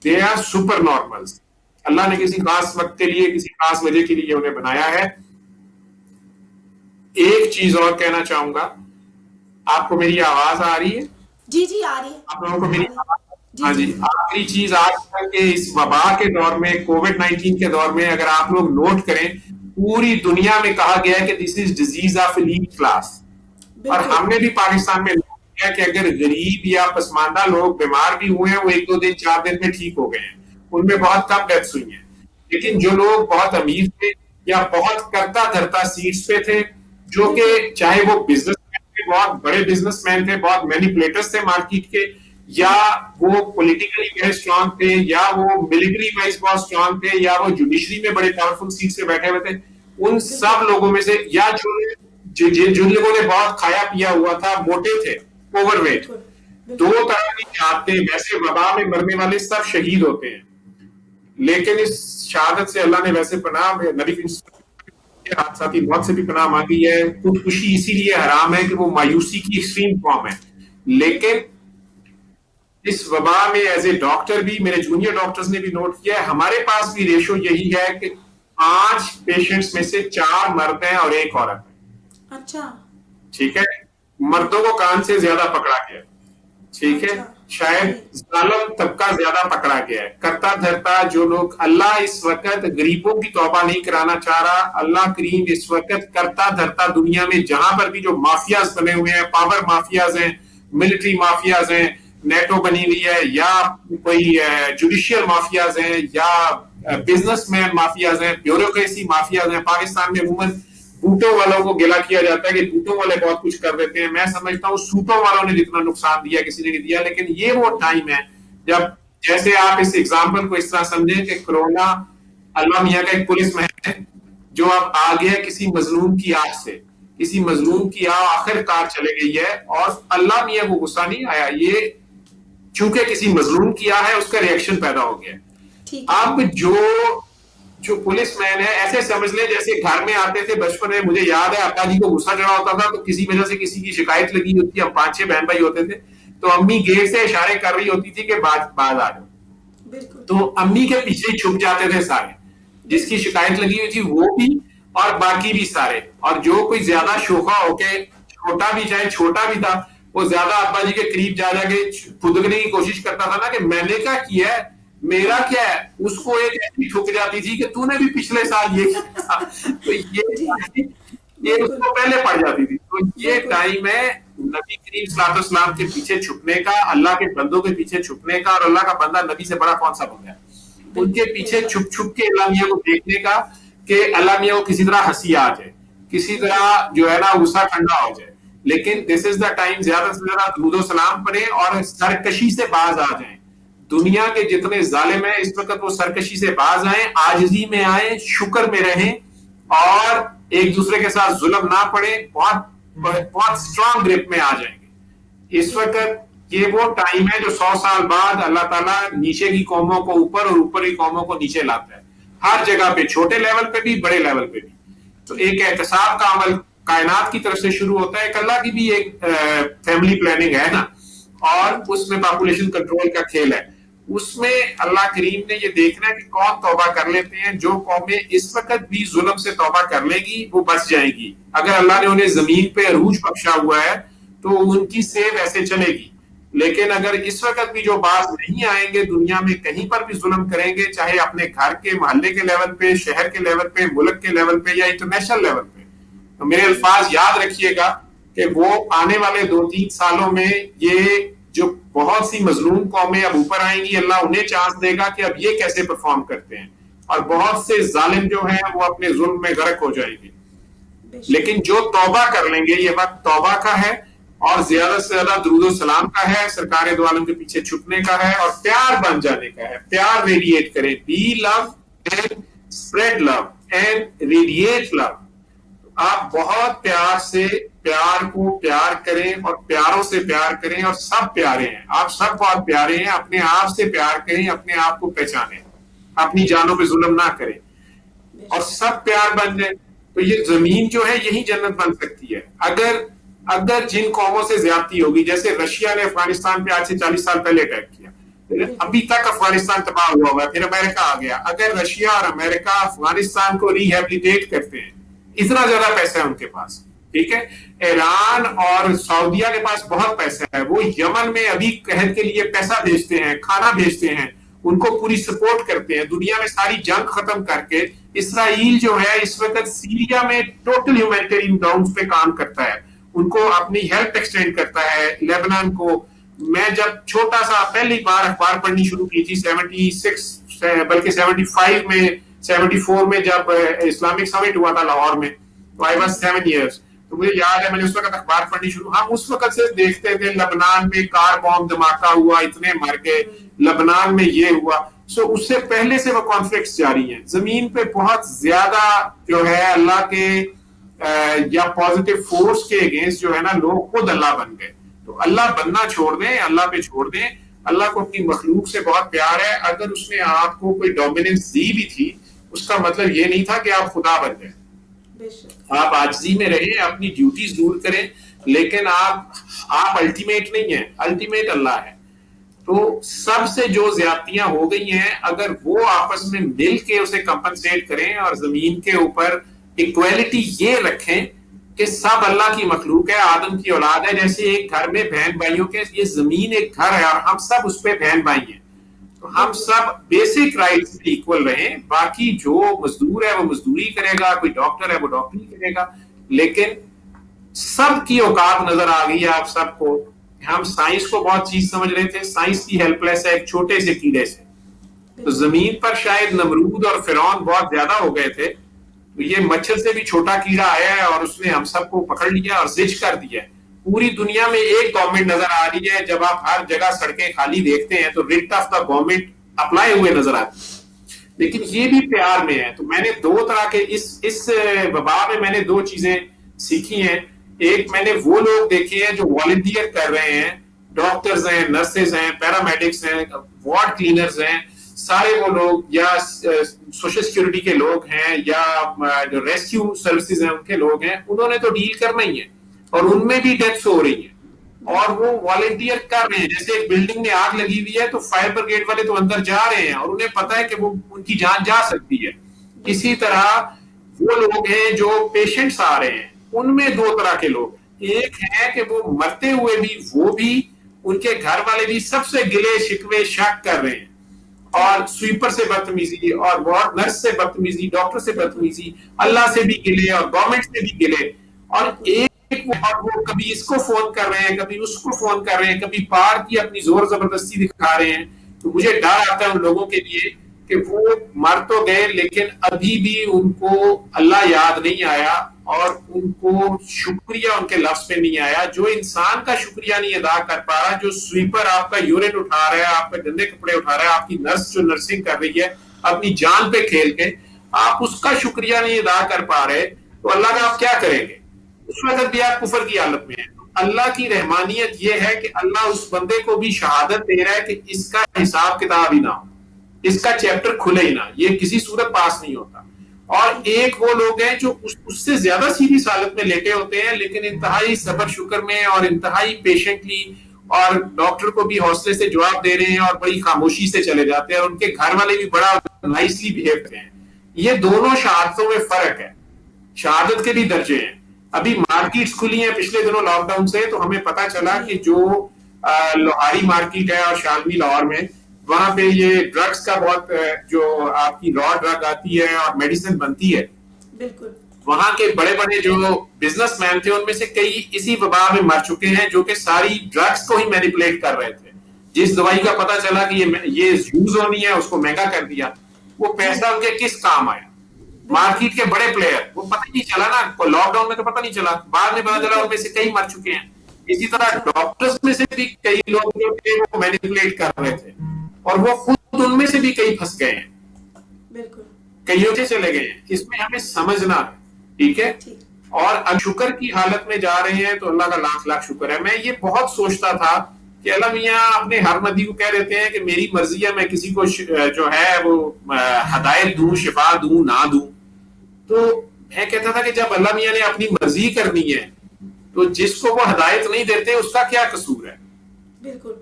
they are super normals. اللہ نے کسی خاص وقت کے لیے، کسی خاص وجہ کے لیے انہیں بنایا ہے۔ ایک چیز اور کہنا چاہوں گا، آپ کو میری آواز آ رہی ہے؟ جی جی، آ رہی ہے، آپ لوگوں کو میری آ رہی ہے، آواز؟ جی ہاں جی۔ جی، آخری چیز، آج کل کے اس وبا کے دور میں، کووڈ-19 کے دور میں، اگر آپ لوگ نوٹ کریں، پوری دنیا میں کہا گیا ہے کہ دس از ڈیزیز آف ایلیٹ کلاس، اور بالکل ہم نے بھی پاکستان میں نوٹ کیا کہ اگر غریب یا پسماندہ لوگ بیمار بھی ہوئے ہیں، وہ 1-2 دن 4 دن میں ٹھیک ہو گئے ہیں، ان میں بہت کم ڈیتھس ہوئی ہیں۔ لیکن جو لوگ بہت امیر تھے، یا بہت کرتا دھرتا سیٹس پہ تھے، جو کہ بالکل چاہے وہ بزنس مین تھے، بہت بڑے بزنس مین تھے، بہت مینیپولیٹرز تھے مارکیٹ کے، یا وہ پولیٹیکلی بہت اسٹرانگ تھے, یا وہ ملٹری وائز بہت اسٹرانگ تھے, یا وہ جوڈیشری میں بڑے پاورفل سیٹ سے بیٹھے ہوئے تھے, ان سب لوگوں میں سے, یا جن لوگوں نے بہت کھایا پیا ہوا تھا, موٹے تھے, اوور ویٹ, دو طرح کی جانتے ہیں. ویسے وبا میں مرنے والے سب شہید ہوتے ہیں, لیکن اس شہادت سے اللہ نے ویسے پناہ, نبی کے حادثاتی موت سے بھی پناہ مانگی ہے. خودکشی اسی لیے حرام ہے کہ وہ مایوسی کی ایکسٹریم فارم ہے. لیکن اس وبا میں ایز اے ڈاکٹر بھی, میرے جونیئر ڈاکٹرز نے بھی نوٹ کیا ہے, ہمارے پاس بھی ریشو یہی ہے کہ 5 پیشنٹس میں سے 4 مرد ہیں اور 1 عورت ہے. اچھا, ٹھیک ہے, مردوں کو کان سے زیادہ پکڑا گیا, ٹھیک ہے, شاید ظالم طبقہ زیادہ پکڑا گیا ہے. کرتا دھرتا جو لوگ, اللہ اس وقت غریبوں کی توبہ نہیں کرانا چاہ رہا. اللہ کریم اس وقت کرتا دھرتا دنیا میں جہاں پر بھی جو مافیاز بنے ہوئے ہیں, پاور مافیاز ہیں, ملٹری مافیاز ہیں, نیٹو بنی ہوئی ہے, یا کوئی جوڈیشل مافیاز ہیں, یا بزنس مین مافیاز ہیں, بیوروکریسی مافیاز ہیں. پاکستان میں عموماً بوٹوں والوں کو گلا کیا جاتا ہے کہ بوٹوں والے بہت کچھ کر دیتے ہیں. میں سمجھتا ہوں سوٹوں والوں نے جتنا نقصان دیا کسی نے نہیں دیا. لیکن یہ وہ ٹائم ہے جب, جیسے آپ اس ایگزامپل کو اس طرح سمجھیں کہ کرونا اللہ میاں کا ایک پولیس مین ہے جو اب آ گیا کسی مظلوم کی آہ سے, کسی مظلوم کی آہ آخر کار چلے گئی ہے, اور اللہ میاں کو غصہ نہیں آیا. یہ چونکہ کسی مظلوم کی آہ ہے, اس کا ریئیکشن پیدا ہو گیا. اب جو پولیس مین ہے, ایسے سمجھ لیں جیسے گھر میں آتے تھے بچپن میں, مجھے یاد ہے ابا جی کو غصہ چڑھا ہوتا تھا تو کسی وجہ سے کسی کی شکایت لگی ہوتی, ہم 5-6 بہن بھائی ہوتے تھے, تو امی گیٹ سے اشارے کر رہی ہوتی تھی کہ باز آ جاؤ, تو امی کے پیچھے چھپ جاتے تھے سارے, جس کی شکایت لگی ہوئی تھی وہ بھی اور باقی بھی سارے. اور جو کوئی زیادہ شوخا ہو کے, چھوٹا بھی چاہے چھوٹا بھی تھا, وہ زیادہ ابا جی کے قریب جا کے پھدکنے کی کوشش کرتا تھا نا کہ میں نے کیا کیا ہے, میرا کیا ہے. اس کو ایک ایسی ٹھک جاتی تھی کہ تو نے بھی پچھلے سال یہ کیا, تو یہ اس کو پہلے پڑ جاتی تھی. تو یہ ٹائم ہے نبی کریم صلی اللہ علیہ وسلم کے پیچھے چھپنے کا, اللہ کے بندوں کے پیچھے چھپنے کا, اور اللہ کا بندہ نبی سے بڑا کون سا بن گیا, ان کے پیچھے چھپ چھپ کے اللہ میاں کو دیکھنے کا کہ اللہ میاں کو کسی طرح ہنسی آ جائے, کسی طرح جو ہے نا غصہ ٹھنڈا ہو جائے. لیکن دس از دا ٹائم زیادہ سے زیادہ درود و سلام پڑھیں اور سرکشی سے باز آ جائیں. دنیا کے جتنے ظالم ہیں اس وقت وہ سرکشی سے باز آئیں, عاجزی میں آئیں, شکر میں رہیں, اور ایک دوسرے کے ساتھ ظلم نہ پڑے, بہت اسٹرانگ گرپ میں آ جائیں گے. اس وقت یہ وہ ٹائم ہے جو 100 سال بعد اللہ تعالیٰ نیچے کی قوموں کو اوپر اور اوپر کی قوموں کو نیچے لاتا ہے, ہر جگہ پہ, چھوٹے لیول پہ بھی بڑے لیول پہ بھی. تو ایک احتساب کا عمل کائنات کی طرف سے شروع ہوتا ہے, ایک اللہ کی بھی ایک فیملی پلاننگ ہے نا, اور اس میں پاپولیشن کنٹرول کا کھیل ہے. اس میں اللہ کریم نے یہ دیکھنا ہے کہ کون توبہ کر لیتے ہیں. جو قومیں اس وقت بھی ظلم سے توبہ کر لے گی وہ بچ جائیں گی. اگر اللہ نے انہیں زمین پہ عروج بخشا ہوا ہے تو ان کی سیو ایسے چلے گی. لیکن اگر اس وقت بھی جو باز نہیں آئیں گے, دنیا میں کہیں پر بھی ظلم کریں گے, چاہے اپنے گھر کے محلے کے لیول پہ, شہر کے لیول پہ, ملک کے لیول پہ, یا انٹرنیشنل لیول پہ, تو میرے الفاظ یاد رکھیے گا کہ وہ آنے والے 2-3 سالوں میں یہ جو بہت سی مظلوم قومیں اب اوپر آئیں گی, اللہ انہیں چانس دے گا کہ اب یہ کیسے پرفارم کرتے ہیں, اور بہت سے ظالم جو ہیں وہ اپنے ظلم میں غرق ہو جائیں گے. لیکن جو توبہ کر لیں گے, یہ وقت توبہ کا ہے اور زیادہ سے زیادہ درود و سلام کا ہے, سرکار دو عالم کے پیچھے چھپنے کا ہے, اور پیار بن جانے کا ہے. پیار ریڈیٹ کریں, be love and spread love and radiate love. آپ بہت پیار سے پیار کو پیار کریں اور پیاروں سے پیار کریں, اور سب پیارے ہیں, آپ سب بہت پیارے ہیں. اپنے آپ سے پیار کریں, اپنے آپ کو پہچانیں, اپنی جانوں پہ ظلم نہ کریں, اور سب پیار بن جائیں. تو یہ زمین جو ہے یہی جنت بن سکتی ہے اگر جن قوموں سے زیادتی ہوگی. جیسے رشیا نے افغانستان پہ آج سے 40 سال پہلے اٹیک کیا, ابھی تک افغانستان تباہ ہوا ہوا ہے, پھر امریکہ آ گیا. اگر رشیا اور امریکہ افغانستان کو ریہیبلیٹیٹ کرتے ہیں, اتنا زیادہ پیسہ ہے ان کے پاس, ٹھیک ہے. ایران اور سعودیہ کے پاس بہت پیسہ ہے, وہ یمن میں ابھی قحط کے لیے پیسہ بھیجتے ہیں, کھانا بھیجتے ہیں, ان کو پوری سپورٹ کرتے ہیں. دنیا میں ساری جنگ ختم کر کے اسرائیل جو ہے اس وقت سیریا میں ٹوٹل ہیومینٹیرین گراؤنڈز پہ کام کرتا ہے, ان کو اپنی ہیلپ ایکسٹینڈ کرتا ہے. لیبنان کو میں جب چھوٹا سا پہلی بار اخبار پڑھنی شروع کی تھی 76 بلکہ 75 میں 74 میں جب اسلامک سمٹ ہوا تھا لاہور میں, تو I was 7 years. تو مجھے یاد ہے میں نے اس وقت اخبار پڑھنی شروع، ہم اس وقت سے دیکھتے تھے لبنان میں کار بم دھماکہ ہوا، اتنے مر گئے، لبنان میں یہ ہوا. سو اس سے پہلے سے وہ کانفلکٹس جاری ہیں. زمین پہ بہت زیادہ جو ہے اللہ کے یا پازیٹیو فورس کے اگینسٹ جو ہے نا لوگ خود اللہ بن گئے. تو اللہ بننا چھوڑ دیں، اللہ پہ چھوڑ دیں. اللہ کو اپنی مخلوق سے بہت پیار ہے. اگر اس نے آپ کو کوئی ڈومیننس دی بھی تھی اس کا مطلب یہ نہیں تھا کہ آپ خدا بن گئے. آپ عاجزی میں رہیں، اپنی ڈیوٹیز دور کریں، لیکن آپ الٹیمیٹ نہیں ہیں، الٹیمیٹ اللہ ہے. تو سب سے جو زیادتیاں ہو گئی ہیں اگر وہ آپس میں مل کے اسے کمپنسیٹ کریں اور زمین کے اوپر ایکویلٹی یہ رکھیں کہ سب اللہ کی مخلوق ہے، آدم کی اولاد ہے. جیسے ایک گھر میں بہن بھائیوں کے، یہ زمین ایک گھر ہے اور ہم سب اس پہ بہن بھائی ہیں. تو ہم سب بیسک رائٹس پہ ایکول رہیں. باقی جو مزدور ہے وہ مزدوری کرے گا، کوئی ڈاکٹر ہے وہ ڈاکٹری کرے گا، لیکن سب کی اوقات نظر آ گئی ہے آپ سب کو. ہم سائنس کو بہت چیز سمجھ رہے تھے، سائنس کی ہیلپ لیس ہے ایک چھوٹے سے کیڑے سے. تو زمین پر شاید نمرود اور فرعون بہت زیادہ ہو گئے تھے، تو یہ مچھر سے بھی چھوٹا کیڑا آیا ہے اور اس نے ہم سب کو پکڑ لیا اور زج کر دیا. پوری دنیا میں ایک گورنمنٹ نظر آ رہی ہے. جب آپ ہر جگہ سڑکیں خالی دیکھتے ہیں تو rate of the government apply ہوئے نظر آتی ہے، لیکن یہ بھی پیار میں ہے. تو میں نے دو طرح کے اس وبا میں میں نے دو چیزیں سیکھی ہیں. ایک میں نے وہ لوگ دیکھے ہیں جو والنٹیئر کر رہے ہیں، ڈاکٹرز ہیں، نرسز ہیں، پیرامیڈکس ہیں، وارڈ کلینرز ہیں، سارے وہ لوگ، یا سوشل سیکیورٹی کے لوگ ہیں، یا جو ریسکیو سروسز ہیں ان کے لوگ ہیں. انہوں نے تو ڈیل کرنا ہی ہے اور ان میں بھی ڈیتھس ہو رہی ہیں اور وہ والنٹیئر کر رہے ہیں. جیسے ایک بلڈنگ میں آگ لگی ہوئی ہے تو فائر بریگیڈ والے تو اندر جا رہے ہیں اور انہیں پتا ہے کہ وہ ان کی جان جا سکتی ہے. اسی طرح وہ لوگ ہیں جو پیشنٹس آ رہے ہیں، ان میں دو طرح کے لوگ. ایک ہے کہ وہ مرتے ہوئے بھی، وہ بھی، ان کے گھر والے بھی سب سے گلے شکوے شک کر رہے ہیں، اور سویپر سے بدتمیزی اور وارڈ نرس سے بدتمیزی، ڈاکٹر سے بدتمیزی، اللہ سے بھی گلے اور گورنمنٹ سے بھی گلے. اور ایک وہ کبھی اس کو فون کر رہے ہیں، کبھی اس کو فون کر رہے ہیں، کبھی پار کی اپنی زور زبردستی دکھا رہے ہیں. تو مجھے ڈر آتا ہے ان لوگوں کے لیے کہ وہ مر تو گئے لیکن ابھی بھی ان کو اللہ یاد نہیں آیا اور ان کو شکریہ ان کے لفظ پہ نہیں آیا. جو انسان کا شکریہ نہیں ادا کر پا رہا، جو سویپر آپ کا یورین اٹھا رہا ہے، آپ کا گندے کپڑے اٹھا رہا ہے، آپ کی نرس جو نرسنگ کر رہی ہے اپنی جان پہ کھیل کے، آپ اس کا شکریہ نہیں ادا کر پا رہے تو اللہ کا آپ کیا کریں گے؟ اس وقت بھی آپ کفر کی حالت میں ہیں. اللہ کی رحمانیت یہ ہے کہ اللہ اس بندے کو بھی شہادت دے رہا ہے کہ اس کا حساب کتاب ہی نہ ہو، اس کا چیپٹر کھلے ہی نہ، یہ کسی صورت پاس نہیں ہوتا. اور ایک وہ لوگ ہیں جو اس سے زیادہ سیریس حالت میں لیٹے ہوتے ہیں لیکن انتہائی صبر شکر میں اور انتہائی پیشنٹلی، اور ڈاکٹر کو بھی حوصلے سے جواب دے رہے ہیں اور بڑی خاموشی سے چلے جاتے ہیں، اور ان کے گھر والے بھی بڑا نائسلی بہیو کرتے ہیں. یہ دونوں شہادتوں میں فرق ہے، شہادت کے بھی درجے ہیں. ابھی مارکیٹس کھلی ہیں پچھلے دنوں لاک ڈاؤن سے، تو ہمیں پتا چلا کہ جو لوہاری مارکیٹ ہے اور شالوی لاہور میں، وہاں پہ یہ ڈرگس کا بہت، جو آپ کی را ڈرگ آتی ہے اور میڈیسن بنتی ہے، بالکل وہاں کے بڑے بڑے جو بزنس مین تھے ان میں سے کئی اسی وبا میں مر چکے ہیں جو کہ ساری ڈرگس کو ہی مینیپولیٹ کر رہے تھے. جس دوائی کا پتا چلا کہ یہ یوز ہونی ہے اس کو مہنگا کر دیا. وہ پیسہ ان کے کس کام آیا؟ مارکیٹ کے بڑے پلیئر، وہ پتہ نہیں چلا نا، لاک ڈاؤن میں تو پتہ نہیں چلا، بعد میں پتا چلا ان میں سے کئی مر چکے ہیں. اسی طرح ڈاکٹرز میں سے بھی کئی لوگ جو تھے وہ مینیپولیٹ کر رہے تھے اور وہ خود ان میں سے بھی کئی پھنس گئے ہیں، بالکل کئیوں سے چلے گئے ہیں. اس میں ہمیں سمجھنا ہے، ٹھیک ہے. اور اب شکر کی حالت میں جا رہے ہیں تو اللہ کا لاکھ لاکھ شکر ہے. میں یہ بہت سوچتا تھا کہ اللہ میاں اپنے ہر نبی کو کہہ دیتے ہیں کہ میری مرضی ہے، میں کسی کو جو ہے وہ ہدایت دوں، شفا دوں، نہ دوں. تو میں کہتا تھا کہ جب اللہ میاں نے اپنی مرضی کرنی ہے تو جس کو وہ ہدایت نہیں دیتے اس کا کیا قصور ہے؟ بالکل.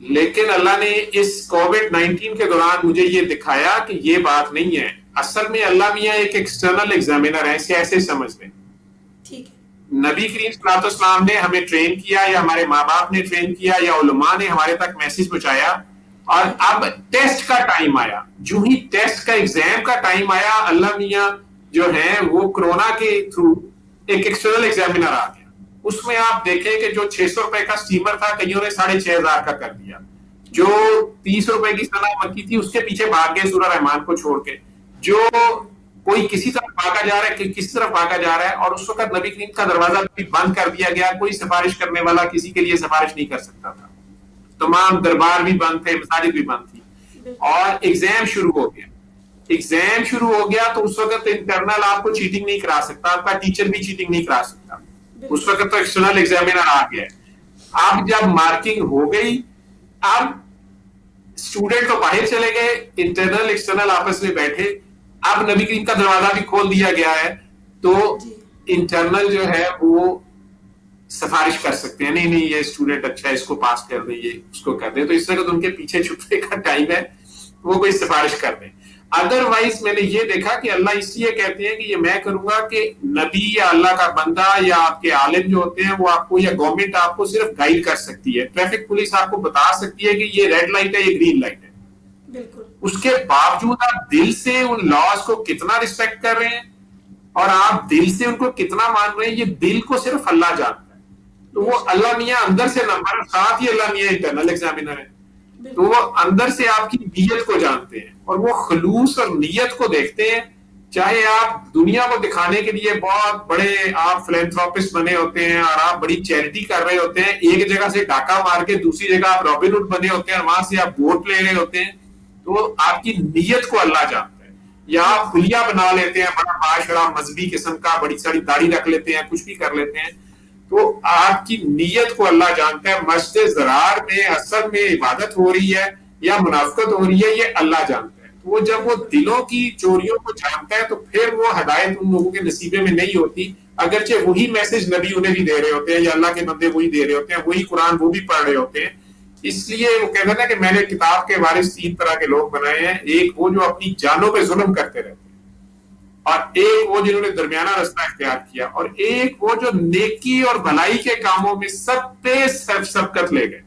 لیکن اللہ نے اس کووڈ-19 کے دوران مجھے یہ دکھایا کہ یہ بات نہیں ہے. اصل میں اللہ میاں ایک ایکسٹرنل ایگزامینر ہے، اسے ایسے سمجھ لیں. ٹھیک ہے. نبی کریم صلی اللہ علیہ وسلم نے ہمیں ٹرین کیا، یا ہمارے ماں باپ نے ٹرین کیا، یا علماء نے ہمارے تک میسج پہنچایا، اور اب ٹیسٹ کا ٹائم آیا. جو ہی ٹیسٹ کا ایگزام کا ٹائم آیا، اللہ میاں جو ہیں وہ کرونا کے تھرو ایک ایکسٹرنل ایگزامینر آ گیا. اس میں آپ دیکھیں کہ جو 600 روپے کا سٹیمر تھا کئیوں نے 6,500 کا کر دیا. جو 30 روپے کی صلاح مکی تھی اس کے پیچھے بھاگ گئے سورہ رحمان کو چھوڑ کے. جو کوئی کسی طرف بھاگا جا رہا ہے کہ کسی طرف بھاگا جا رہا ہے, اور اس وقت نبی کریم کا دروازہ بھی بند کر دیا گیا, کوئی سفارش کرنے والا کسی کے لیے سفارش نہیں کر سکتا تھا, تمام دربار بھی بند تھے, مساجد بھی بند تھی, اور ایگزام شروع ہو گیا. ایگزام شروع ہو گیا تو اس وقت انٹرنل آپ کو چیٹنگ نہیں کرا سکتا, آپ کا ٹیچر بھی چیٹنگ نہیں کرا سکتا, اس وقت تو ایکسٹرنل ایگزامینر آ گیا. اب جب مارکنگ ہو گئی, اب اسٹوڈنٹ تو باہر چلے گئے, انٹرنل ایکسٹرنل آپس میں بیٹھے, اب نبی کریم کا دروازہ بھی کھول دیا گیا ہے, تو انٹرنل جو ہے وہ سفارش کر سکتے ہیں, نہیں نہیں یہ اسٹوڈنٹ اچھا ہے, اس کو پاس کر دیں, یہ اس کو کر دیں, تو اس وقت ان کے پیچھے چھپنے کا ٹائم ہے, وہ کوئی سفارش کر دیں. ادروائز میں نے یہ دیکھا کہ اللہ اس لیے کہتے ہیں کہ یہ میں کروں گا کہ نبی یا اللہ کا بندہ یا آپ کے عالم جو ہوتے ہیں وہ آپ کو, یا گورنمنٹ آپ کو صرف گائیڈ کر سکتی ہے, ٹریفک پولیس آپ کو بتا سکتی ہے کہ یہ ریڈ لائٹ ہے, یہ گرین لائٹ ہے. بالکل. اس کے باوجود آپ دل سے ان لاز کو کتنا ریسپیکٹ کر رہے ہیں اور آپ دل سے ان کو کتنا مان رہے ہیں, یہ دل کو صرف اللہ جانتا ہے. تو وہ اللہ میاں اندر سے نمبر, ساتھ ہی اللہ میاں انٹرنل ایگزامینر ہے, تو وہ اندر سے آپ کی نیت کو جانتے ہیں, اور وہ خلوص اور نیت کو دیکھتے ہیں. چاہے آپ دنیا کو دکھانے کے لیے بہت بڑے آپ فلینتھراپسٹ بنے ہوتے ہیں اور آپ بڑی چیریٹی کر رہے ہوتے ہیں, ایک جگہ سے ڈاکہ مار کے دوسری جگہ آپ رابن ہوڈ بنے ہوتے ہیں اور وہاں سے آپ ووٹ لے رہے ہوتے ہیں, تو آپ کی نیت کو اللہ جانتا ہے. یا آپ حلیہ بنا لیتے ہیں, بڑا معاشرہ مذہبی قسم کا, بڑی ساری داڑھی رکھ لیتے ہیں, کچھ بھی کر لیتے ہیں, تو آپ کی نیت کو اللہ جانتا ہے. مسجد زرار میں اصل میں عبادت ہو رہی ہے یا منافقت ہو رہی ہے, یہ اللہ جانتا ہے. وہ جب وہ دلوں کی چوریوں کو جانتا ہے تو پھر وہ ہدایت ان لوگوں کے نصیبے میں نہیں ہوتی, اگرچہ وہی میسج نبی انہیں بھی دے رہے ہوتے ہیں یا اللہ کے بندے وہی دے رہے ہوتے ہیں, وہی قرآن وہ بھی پڑھ رہے ہوتے ہیں. اس لیے وہ کہتے ہیں نا کہ میں نے کتاب کے وارث 3 طرح کے لوگ بنائے ہیں, ایک وہ جو اپنی جانوں پہ ظلم کرتے رہتے ہیں, اور ایک وہ جنہوں نے درمیانہ رستہ اختیار کیا, اور ایک وہ جو نیکی اور بھلائی کے کاموں میں سب پہ سبقت لے گئے,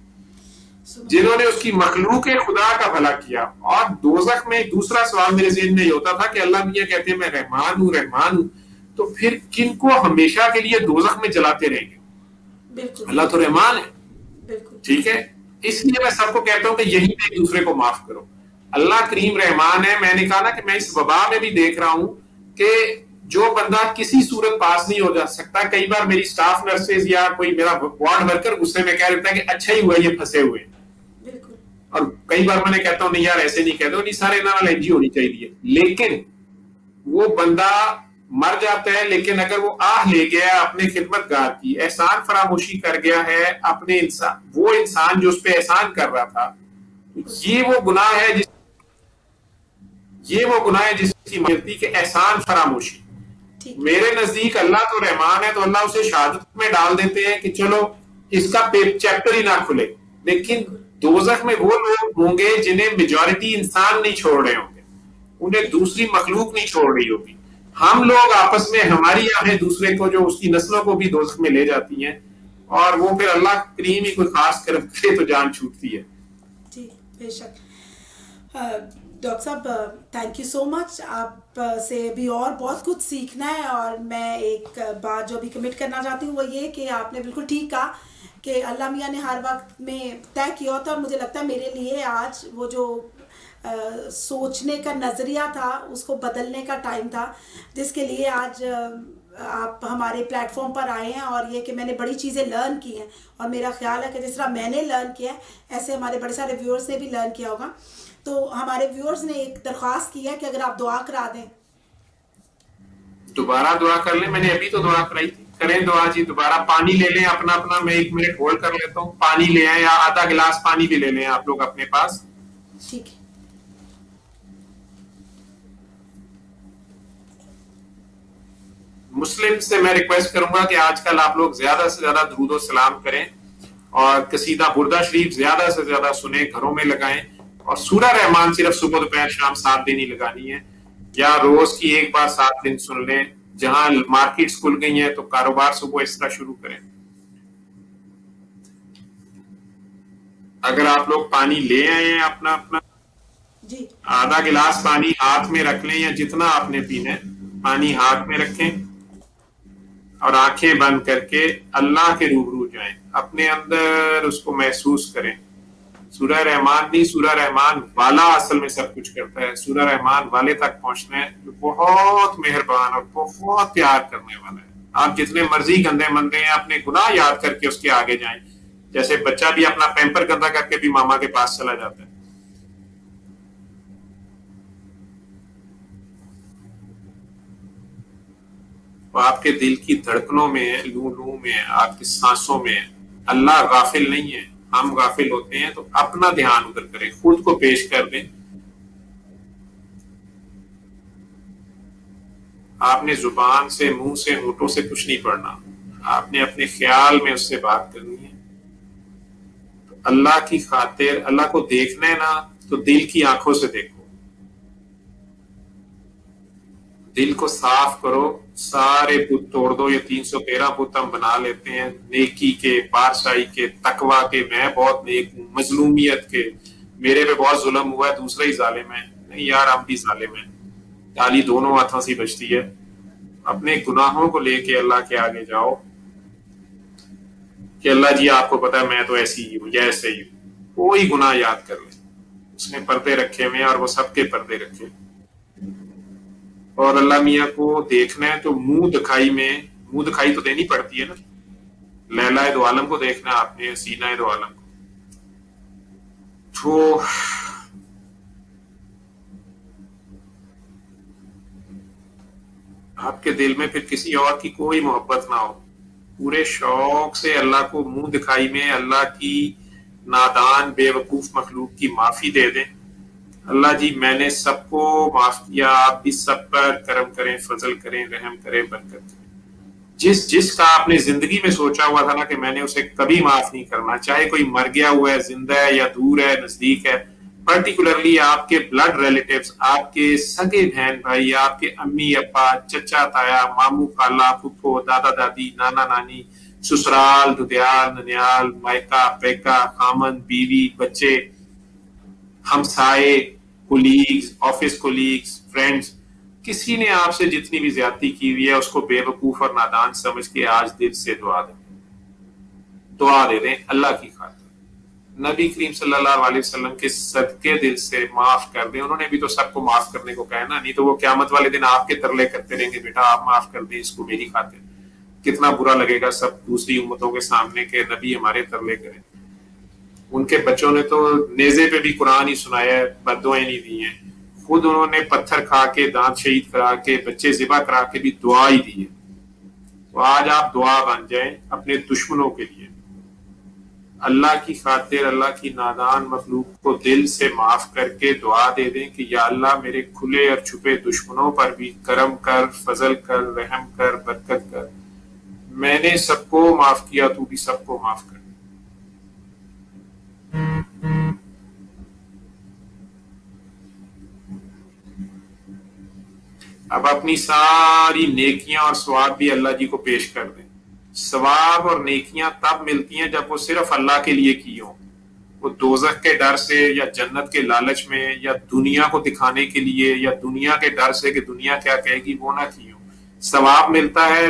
جنہوں نے اس کی مخلوق خدا کا بھلا کیا. اور دوزخ میں دوسرا سوال میرے ذہن میں یہ ہوتا تھا کہ اللہ میاں کہتے ہیں میں رحمان ہوں رحمان ہوں, تو پھر کن کو ہمیشہ کے لیے دوزخ میں جلاتے رہیں گے؟ اللہ تو رحمان ہے, ٹھیک ہے. اس لیے میں سب کو کہتا ہوں کہ یہی ایک دوسرے کو معاف کرو. اللہ کریم رحمان ہے. میں نے کہا نا کہ میں اس وبا میں بھی دیکھ رہا ہوں کہ جو بندہ کسی صورت پاس نہیں ہو جا سکتا, کئی بار میری سٹاف نرسز یا کوئی میرا وارڈ ورکر غصے میں کہہ دیتا ہے کہ اچھا ہی ہوا یہ پھنسے ہوئے, اور کئی بار میں نے کہتا ہوں نہیں یار ایسے نہیں کہتے, نہیں سارے نال این جی ہونی چاہیے, لیکن وہ بندہ مر جاتا ہے, لیکن اگر وہ آہ لے گیا اپنے خدمت گار کی, احسان فراموشی کر گیا ہے اپنے انسان, وہ انسان جو اس پہ احسان کر رہا تھا, یہ وہ گناہ ہے جس کی مرتی کے احسان فراموشی. میرے نزدیک اللہ تو رحمان ہے, تو اللہ اسے شہادت میں ڈال دیتے ہیں کہ چلو اس کا چیپٹر ہی نہ کھلے. لیکن دوزخ میں وہ لوگ ہوں گے جنہیں میجورٹی انسان نہیں چھوڑ رہے ہوں گے, انہیں دوسری مخلوق نہیں چھوڑ رہی ہوگی. ہم لوگ آپس میں, ہماری آنکھیں دوسرے کو, جو اس کی نسلوں کو بھی دوزخ میں لے جاتی ہیں, اور وہ پھر اللہ کریم ہی کوئی خاص کرم کرے تو جان چھوٹتی ہے. جی بے شک. ڈاکٹر صاحب تھینک یو سو مچ, آپ سے بھی اور بہت کچھ سیکھنا ہے, اور میں ایک بات جو بھی کمٹ کرنا چاہتی ہوں وہ یہ کہ آپ نے بالکل ٹھیک کہا کہ اللہ میاں نے ہر وقت میں طے کیا ہوتا, اور مجھے لگتا ہے میرے لیے آج وہ جو سوچنے کا نظریہ تھا اس کو بدلنے کا ٹائم تھا, جس کے لیے آج آپ ہمارے پلیٹ فارم پر آئے ہیں, اور یہ کہ میں نے بڑی چیزیں لرن کی ہیں, اور میرا خیال ہے کہ جس طرح میں نے لرن کیا ہے ایسے ہمارے بڑے سارے ویورز نے بھی لرن کیا ہوگا. تو ہمارے ویورز نے ایک درخواست کی ہے کہ اگر آپ دعا کرا دیں. دوبارہ دعا کر لیں, میں نے ابھی تو دعا کرائی تھی, کریں دعا جی دوبارہ. پانی لے لیں اپنا اپنا, میں 1 منٹ ہولڈ کر لیتا ہوں, پانی لے آئیں, یا آدھا گلاس پانی بھی لے لیں آپ لوگ اپنے پاس. ٹھیک ہے. مسلم سے میں ریکویسٹ کروں گا کہ آج کل آپ لوگ زیادہ سے زیادہ درود و سلام کریں, اور قصیدہ بردہ شریف زیادہ سے زیادہ سنیں, گھروں میں لگائیں, اور سورہ رحمان صرف صبح دوپہر شام 7 دن ہی لگانی ہے, یا روز کی 1 بار 7 دن سن لیں. جہاں مارکیٹس کھل گئی ہیں تو کاروبار صبح اس طرح شروع کریں. اگر آپ لوگ پانی لے آئے ہیں اپنا اپنا, آدھا گلاس پانی ہاتھ میں رکھ لیں, یا جتنا آپ نے پینا ہے پانی ہاتھ میں رکھیں, اور آنکھیں بند کر کے اللہ کے روبرو جائیں, اپنے اندر اس کو محسوس کریں سورہ رحمان نہیں، سورہ رحمان والا اصل میں سب کچھ کرتا ہے. سورہ رحمان والے تک پہنچنا ہے جو بہت مہربان اور بہت پیار کرنے والا ہے. آپ جتنے مرضی گندے مندے ہیں اپنے گناہ یاد کر کے اس کے آگے جائیں. جیسے بچہ بھی اپنا پیمپر گندا کر کے بھی ماما کے پاس چلا جاتا ہے. تو آپ کے دل کی دھڑکنوں میں، لوں لوں میں، آپ کی سانسوں میں اللہ غافل نہیں ہے. ہم غافل ہوتے ہیں. تو اپنا دھیان ادھر کریں، خود کو پیش کر دیں. آپ نے زبان سے، منہ سے، ہونٹوں سے کچھ نہیں پڑھنا. آپ نے اپنے خیال میں اس سے بات کرنی ہے. تو اللہ کی خاطر اللہ کو دیکھنا ہے نا، تو دل کی آنکھوں سے دیکھو. دل کو صاف کرو. سارے بت توڑ دو. یہ 313 بت ہم بنا لیتے ہیں نیکی کے، پارسائی کے، تقوی کے. میں بہت نیک ہوں، مظلومیت کے، میرے پہ بہت ظلم ہوا ہے، دوسرا ہی ظالم ہے. نہیں یار، ہم بھی ظالم ہیں. تالی دونوں ہاتھوں سے بجتی ہے. اپنے گناہوں کو لے کے اللہ کے آگے جاؤ کہ اللہ جی آپ کو پتا ہے میں تو ایسی ہی ہوں یا ایسے ہی ہوں. کوئی گناہ یاد کر لیں. اس نے پردے رکھے ہوئے ہیں اور وہ سب کے پردے رکھے. اور اللہ میاں کو دیکھنا ہے تو منہ دکھائی میں، منہ دکھائی تو دینی پڑتی ہے نا. لیلہ دو عالم کو دیکھنا ہے آپ نے، سینہ دو عالم کو. تو آپ کے دل میں پھر کسی اور کی کوئی محبت نہ ہو. پورے شوق سے اللہ کو منہ دکھائی میں اللہ کی نادان بے وقوف مخلوق کی معافی دے دیں. اللہ جی میں نے سب کو معاف کیا، آپ بھی سب پر کرم کریں، فضل کریں، رحم کریں، برکت کریں. جس کا آپ نے زندگی میں سوچا ہوا تھا نا کہ میں نے اسے کبھی معاف نہیں کرنا، چاہے کوئی مر گیا ہوا ہے، زندہ ہے یا دور ہے، نزدیک ہے. پرٹیکولرلی آپ کے بلڈ ریلیٹیوز، آپ کے سگے بہن بھائی، آپ کے امی ابا، چچا تایا، ماموں خالہ، پھپھو، دادا دادی، نانا نانی، سسرال، ددیال، ننیال، مائکا، پیکا، خامن، بیوی، بچے، ہمسائے، کولیگز، آفس کولیگز، فرینڈز. کسی نے آپ سے جتنی بھی زیادتی کی ہوئی ہے اس کو بے وقوف اور نادان سمجھ کے آج دل سے دعا دے دیں اللہ کی خاطر. نبی کریم صلی اللہ علیہ وسلم کے صدقے دل سے معاف کر دیں. انہوں نے بھی تو سب کو معاف کرنے کو کہا نا، نہیں تو وہ قیامت والے دن آپ کے ترلے کرتے رہیں گے، بیٹا آپ معاف کر دیں اس کو میری خاطر. کتنا برا لگے گا سب دوسری امتوں کے سامنے کہ نبی ہمارے ترلے کریں. ان کے بچوں نے تو نیزے پہ بھی قرآن ہی سنایا ہے، بددعائیں نہیں دی ہیں. خود انہوں نے پتھر کھا کے، دانت شہید کرا کے، بچے ذبح کرا کے بھی دعا ہی دی ہے. تو آج آپ دعا بن جائیں اپنے دشمنوں کے لیے. اللہ کی خاطر اللہ کی نادان مخلوق کو دل سے معاف کر کے دعا دے دیں کہ یا اللہ میرے کھلے اور چھپے دشمنوں پر بھی کرم کر، فضل کر، رحم کر، برکت کر. میں نے سب کو معاف کیا، تو بھی سب کو معاف کر. اب اپنی ساری نیکیاں اور ثواب بھی اللہ جی کو پیش کر دیں. ثواب اور نیکیاں تب ملتی ہیں جب وہ صرف اللہ کے لیے کی ہوں. وہ دوزخ کے ڈر سے یا جنت کے لالچ میں یا دنیا کو دکھانے کے لیے یا دنیا کے ڈر سے کہ دنیا کیا کہے گی وہ نہ کی ہوں. ثواب ملتا ہے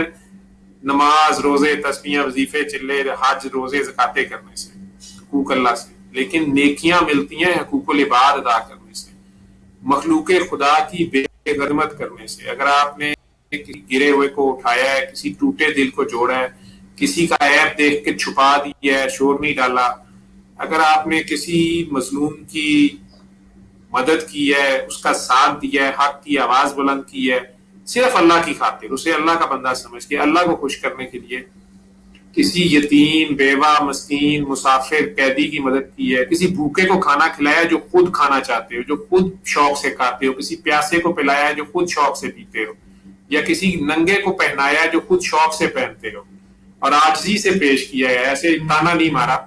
نماز، روزے، تسبیحیں، وظیفے، چلے، حج، روزے، زکاتیں کرنے سے، حقوق اللہ سے. لیکن نیکیاں ملتی ہیں حقوق العباد ادا کرنے سے، مخلوق خدا کی بے خدمت کرنے سے. اگر آپ نے کسی گرے ہوئے کو اٹھایا ہے، کسی ٹوٹے دل کو جوڑا ہے، کسی کا عیب دیکھ کے چھپا دیا ہے، شور نہیں ڈالا، اگر آپ نے کسی مظلوم کی مدد کی ہے، اس کا ساتھ دیا ہے، حق کی آواز بلند کی ہے، صرف اللہ کی خاطر، اسے اللہ کا بندہ سمجھ کے اللہ کو خوش کرنے کے لیے، کسی یتیم، بیوہ، مسکین، مسافر، قیدی کی مدد کی ہے، کسی بھوکے کو کھانا کھلایا جو خود کھانا چاہتے ہو، جو خود شوق سے کھاتے ہو، کسی پیاسے کو پلایا جو خود شوق سے پیتے ہو، یا کسی ننگے کو پہنایا جو خود شوق سے پہنتے ہو اور عاجزی سے پیش کیا ہے، ایسے تانا نہیں مارا.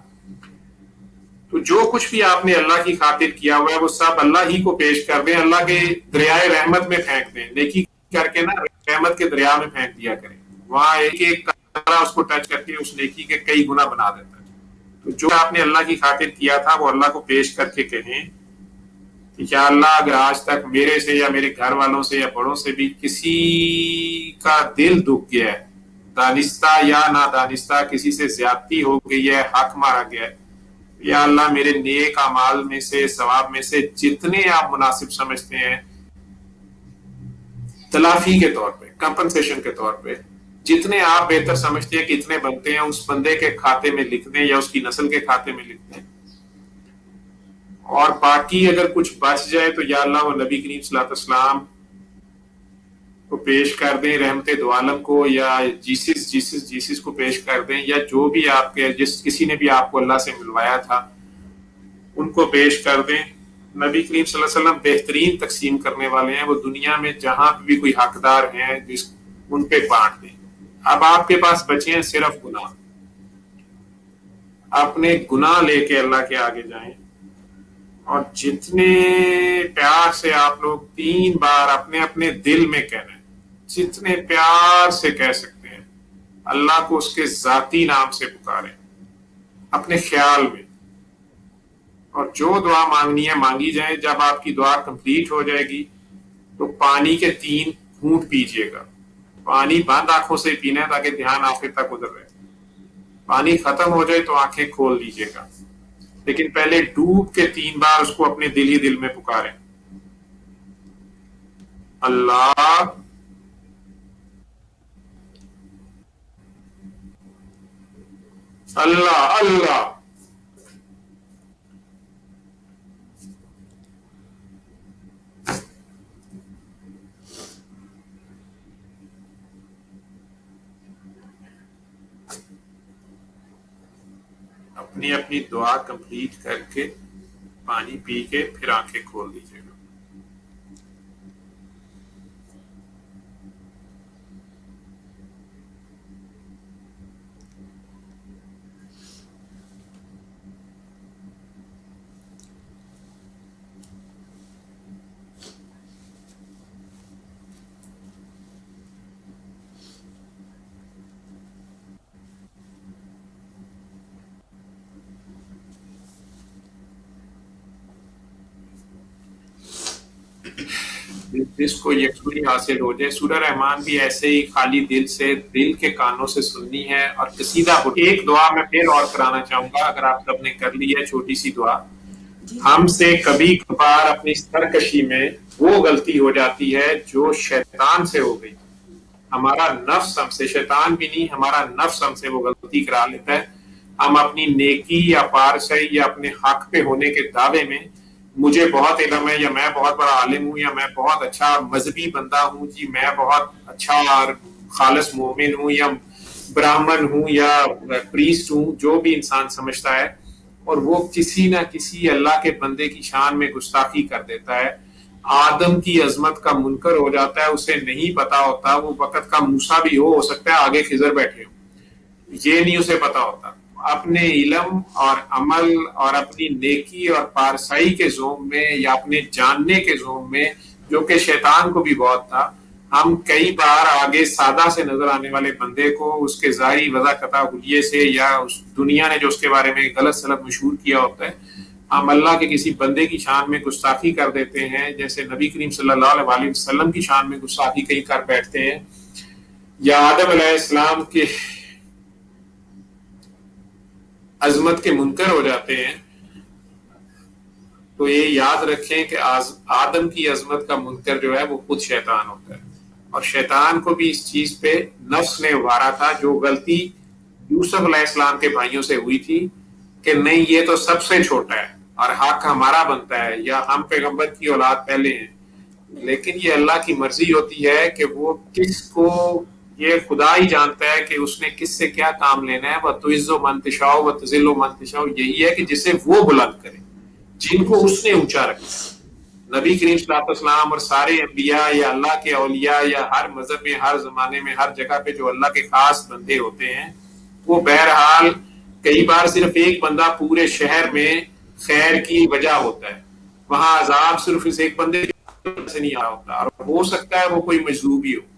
تو جو کچھ بھی آپ نے اللہ کی خاطر کیا ہوا ہے وہ سب اللہ ہی کو پیش کر دیں، اللہ کے دریائے رحمت میں پھینک دیں. نیکی کر کے نا رحمت کے دریا میں پھینک دیا کریں، وہاں ایک ایک قطرہ اس کو ٹچ کر کے اس نیکی کے کئی گنا بنا دیتا ہے. تو جو آپ نے اللہ کی خاطر کیا تھا وہ اللہ کو پیش کر کے کہیں کہ یا اللہ اگر آج تک میرے سے یا میرے گھر والوں سے یا بڑوں سے بھی کسی کا دل دکھ گیا ہے، دانستہ یا نادانستہ کسی سے زیادتی ہو گئی ہے، حق مارا گیا ہے، یا اللہ میرے نیک اعمال میں سے ثواب میں سے جتنے آپ مناسب سمجھتے ہیں تلافی کے طور پہ کمپنسیشن کے طور پہ جتنے آپ بہتر سمجھتے ہیں کہ اتنے بنتے ہیں اس بندے کے کھاتے میں لکھ دیں یا اس کی نسل کے کھاتے میں لکھ دیں اور باقی اگر کچھ بچ جائے تو یا اللہ وہ نبی کریم صلی اللہ علیہ وسلم کو پیش کر دیں رحمت دو عالم کو یا جیسس کو پیش کر دیں یا جو بھی آپ کے جس کسی نے بھی آپ کو اللہ سے ملوایا تھا ان کو پیش کر دیں نبی کریم صلی اللہ علیہ وسلم بہترین تقسیم کرنے والے ہیں وہ دنیا میں جہاں بھی کوئی حقدار ہیں ان پہ بانٹ دیں اب آپ کے پاس بچے ہیں صرف گناہ اپنے گناہ لے کے اللہ کے آگے جائیں اور جتنے پیار سے آپ لوگ 3 بار اپنے اپنے دل میں کہنا ہے جتنے پیار سے کہہ سکتے ہیں اللہ کو اس کے ذاتی نام سے پکاریں اپنے خیال میں اور جو دعا مانگنی ہے مانگی جائیں جب آپ کی دعا کمپلیٹ ہو جائے گی تو پانی کے 3 گھونٹ پیجیے گا پانی بند آنکھوں سے پینا ہے تاکہ دھیان آخر تک ادھر رہے پانی ختم ہو جائے تو آنکھیں کھول لیجیے گا لیکن پہلے ڈوب کے 3 بار اس کو اپنے دل ہی دل میں پکاریں اللہ اللہ اللہ اپنی اپنی دعا کمپلیٹ کر کے پانی پی کے پھر آنکھیں کھول دیجیے گا جس کو یکسوئی حاصل ہو جائے سورہ رحمان بھی ایسے ہی خالی دل سے دل کے کانوں سے سننی ہے اور قصیدہ ایک دعا میں پھر اور کرانا چاہوں گا اگر آپ سب نے کر لی ہے چھوٹی سی دعا ہم سے کبھی کبھار اپنی سرکشی میں وہ غلطی ہو جاتی ہے جو شیطان سے ہو گئی ہمارا نفس ہم سے شیطان بھی نہیں ہمارا نفس ہم سے وہ غلطی کرا لیتا ہے ہم اپنی نیکی یا پارسائی یا اپنے حق پہ ہونے کے دعوے میں مجھے بہت علم ہے یا میں بہت بڑا عالم ہوں یا میں بہت اچھا مذہبی بندہ ہوں جی میں بہت اچھا اور خالص مومن ہوں یا براہمن ہوں یا پریسٹ ہوں جو بھی انسان سمجھتا ہے اور وہ کسی نہ کسی اللہ کے بندے کی شان میں گستاخی کر دیتا ہے آدم کی عظمت کا منکر ہو جاتا ہے اسے نہیں پتا ہوتا وہ وقت کا موسیٰ بھی ہو سکتا ہے آگے خضر بیٹھے ہو یہ نہیں اسے پتا ہوتا اپنے علم اور عمل اور اپنی نیکی اور پارسائی کے زوم میں یا اپنے جاننے کے زوم میں جو کہ شیطان کو بھی بہت تھا ہم کئی بار آگے سادہ سے نظر آنے والے بندے کو اس کے ظاہری وضع قطع حلیے سے یا اس دنیا نے جو اس کے بارے میں غلط سلط مشہور کیا ہوتا ہے ہم اللہ کے کسی بندے کی شان میں گستاخی کر دیتے ہیں جیسے نبی کریم صلی اللہ علیہ وسلم کی شان میں گستاخی کہیں کر بیٹھتے ہیں یا آدم علیہ السلام کے عظمت کے منکر ہو جاتے ہیں تو یہ یاد رکھیں کہ آدم کی عظمت کا منکر جو ہے وہ خود شیطان ہوتا ہے اور شیطان کو بھی اس چیز پہ نفس نے ابھارا تھا جو غلطی یوسف علیہ السلام کے بھائیوں سے ہوئی تھی کہ نہیں یہ تو سب سے چھوٹا ہے اور حق ہمارا بنتا ہے یا ہم پیغمبر کی اولاد پہلے ہیں لیکن یہ اللہ کی مرضی ہوتی ہے کہ وہ کس کو یہ خدا ہی جانتا ہے کہ اس نے کس سے کیا کام لینا ہے وہ تعز و منتشاء و تذل و منتشاء یہی ہے کہ جسے وہ بلند کرے جن کو اس نے اونچا رکھا نبی کریم صلی اللہ علیہ وسلم اور سارے انبیاء یا اللہ کے اولیاء یا ہر مذہب میں ہر زمانے میں ہر جگہ پہ جو اللہ کے خاص بندے ہوتے ہیں وہ بہرحال کئی بار صرف ایک بندہ پورے شہر میں خیر کی وجہ ہوتا ہے وہاں عذاب صرف اس ایک بندے سے نہیں آ ہوتا اور ہو سکتا ہے وہ کوئی مجذوبی ہو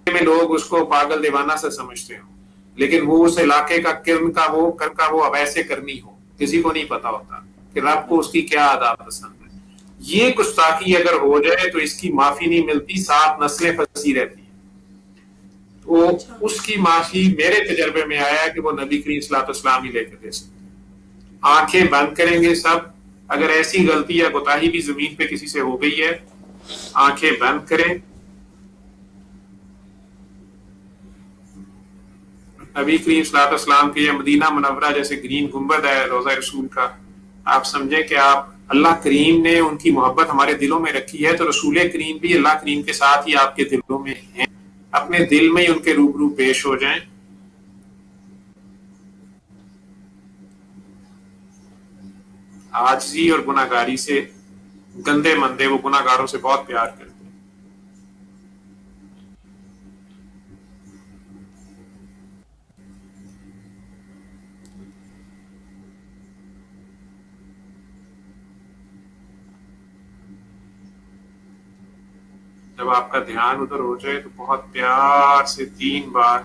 میں لوگ اس کو پاگل دیوانہ سے سمجھتے ہوں لیکن وہ اس علاقے کا کرن کا وہ اب ایسے کرنی ہو کسی کو نہیں پتا ہوتا کہ رب کو اس کی کیا عادات پسند ہے یہ گستاخی اگر ہو جائے تو اس کی معافی نہیں ملتی 7 نسلیں پھنسی رہتی ہیں تو اس کی معافی میرے تجربے میں آیا کہ وہ نبی کریم صلی اللہ علیہ وسلم ہی لے کے دے سکتے آنکھیں بند کریں گے سب. اگر ایسی غلطی یا کوتاہی بھی زمین پہ کسی سے ہو گئی ہے, آنکھیں بند کریں. نبی کریم صلی اللہ علیہ وسلم کے یہ مدینہ منورہ جیسے گرین گنبد ہے روضہ رسول کا, آپ سمجھیں کہ آپ اللہ کریم نے ان کی محبت ہمارے دلوں میں رکھی ہے, تو رسول کریم بھی اللہ کریم کے ساتھ ہی آپ کے دلوں میں ہیں. اپنے دل میں ہی ان کے روبرو پیش ہو جائیں. عاجزی اور گناہگاری سے گندے مندے, وہ گناہگاروں سے بہت پیار کرتے ہیں. جب آپ کا دھیان ادھر ہو جائے تو بہت پیار سے 3 بار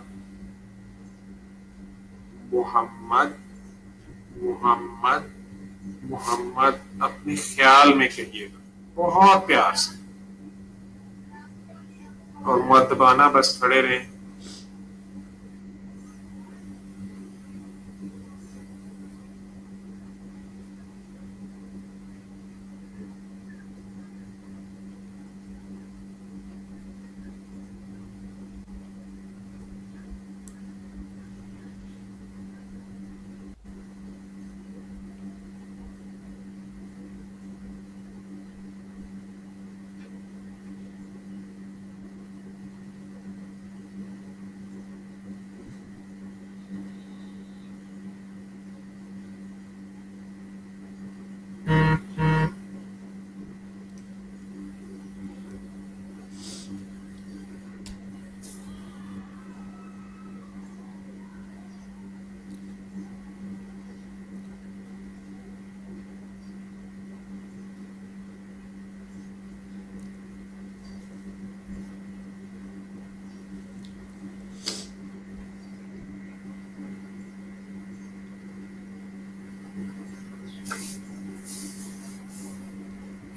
محمد محمد محمد اپنے خیال میں کہیے گا, بہت پیار سے, اور مؤدبانہ بس کھڑے رہیں.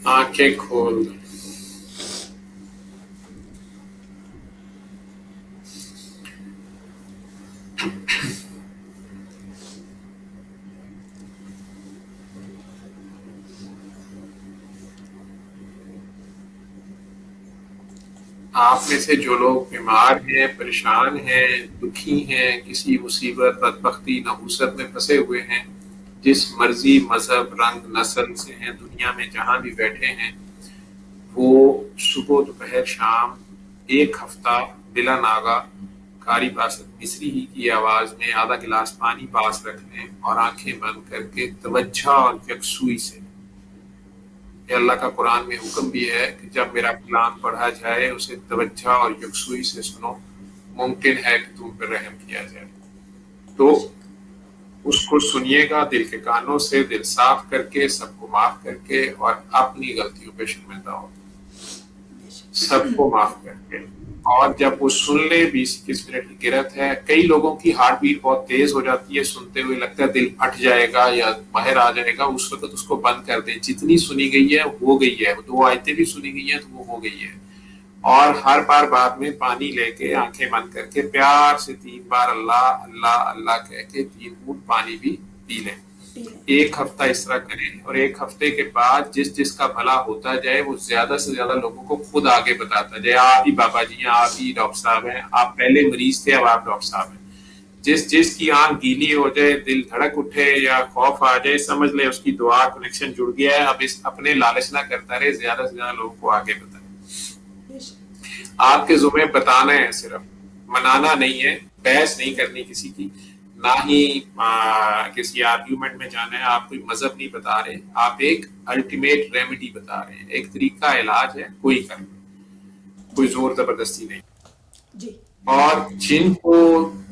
آنکھیں کھول دیں. آپ میں سے جو لوگ بیمار ہیں, پریشان ہیں, دکھی ہیں, کسی مصیبت, بدبختی, نحوست میں پھنسے ہوئے ہیں, جس مرضی مذہب, رنگ, نسل سے ہیں, دنیا میں جہاں بھی بیٹھے ہیں, وہ صبح دوپہر شام 1 ہفتہ بلا ناغہ قاری پاسد مصری ہی کی آواز میں آدھا گلاس پانی پاس رکھ لیں اور آنکھیں بند کر کے توجہ اور یکسوئی سے. یہ اللہ کا قرآن میں حکم بھی ہے کہ جب میرا کلام پڑھا جائے اسے توجہ اور یکسوئی سے سنو, ممکن ہے کہ تم پر رحم کیا جائے. تو اس کو سنیے گا دل کے کانوں سے, دل صاف کر کے, سب کو معاف کر کے, اور اپنی غلطیوں پہ شرمندہ ہو, سب کو معاف کر کے. اور جب وہ سن لے 20-21 منٹ کی قرت ہے. کئی لوگوں کی ہارٹ بیٹ بہت تیز ہو جاتی ہے, سنتے ہوئے لگتا ہے دل پھٹ جائے گا یا باہر آ جائے گا, اس وقت اس کو بند کر دیں. جتنی سنی گئی ہے ہو گئی ہے, 2 آیتیں بھی سنی گئی ہیں تو وہ ہو گئی ہے. اور ہر بار بعد میں پانی لے کے آنکھیں بند کر کے پیار سے 3 بار اللہ اللہ اللہ کہہ کے 3 گھونٹ پانی بھی پی لیں. 1 ہفتہ اس طرح کریں, اور 1 ہفتے کے بعد جس کا بھلا ہوتا جائے وہ زیادہ سے زیادہ لوگوں کو خود آگے بتاتا جائے. آپ ہی بابا جی ہیں, آپ ہی ڈاکٹر صاحب ہیں, آپ پہلے مریض تھے, اب آپ ڈاکٹر صاحب ہیں. جس کی آنکھ گیلی ہو جائے, دل دھڑک اٹھے یا خوف آ جائے, سمجھ لے اس کی دعا کنیکشن جڑ گیا ہے. اب اس اپنے لالچ نہ کرتا رہے, زیادہ سے زیادہ لوگوں کو آگے بتائے. آپ کے ذمہ بتانا ہے, صرف منانا نہیں ہے, بحث نہیں کرنی کسی کی, نہ ہی کسی آرگیومنٹ میں جانا ہے. آپ کوئی مذہب نہیں بتا رہے, آپ ایک الٹیمیٹ ریمیڈی بتا رہے ہیں, ایک طریقہ علاج ہے, کوئی کر کوئی زور زبردستی نہیں. جی. اور جن کو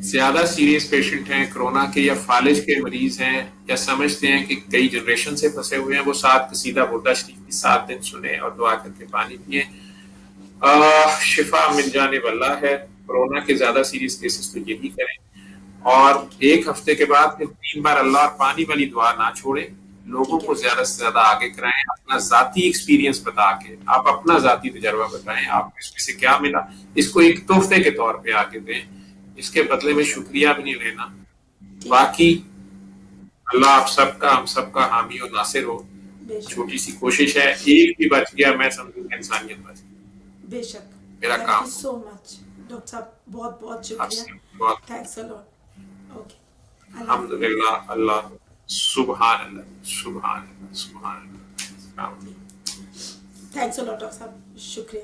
زیادہ سیریس پیشنٹ ہیں, کرونا کے یا فالج کے مریض ہیں, یا سمجھتے ہیں کہ کئی جنریشن سے پھنسے ہوئے ہیں, وہ 7 قصیدہ بردہ شریف کی 7 دن سنیں اور دعا کر کے پانی پئیں. شفا مل جانے والا ہے. کرونا کے زیادہ سیریس کیسز تو یہی کریں, اور 1 ہفتے کے بعد پھر 3 بار اللہ اور پانی والی دعا نہ چھوڑیں. لوگوں کو زیادہ سے زیادہ آگے کرائیں, اپنا ذاتی ایکسپیرینس بتا کے, آپ اپنا ذاتی تجربہ بتائیں, آپ کو اس میں سے کیا ملا. اس کو ایک تحفے کے طور پہ آگے دیں, اس کے بدلے میں شکریہ بھی نہیں لینا. باقی اللہ آپ سب کا ہم سب کا حامی اور ناصر ہو. بے شک چھوٹی سی کوشش ہے, ایک بھی بچ گیا میں سمجھوں کہ انسانیت بچ گئی. بے شک. میرا تھینک کام یو سو مچ ڈاکٹر صاحب, بہت بہت آپ شکریہ. سے بہت. Thanks allot. اوکے, اللہ الحمد حافظ. للہ. اللہ سبحان اللہ سبحان اللہ سبحان اللہ. السلام علیکم. تھینکس الاٹ ڈاکٹر صاحب, شکریہ.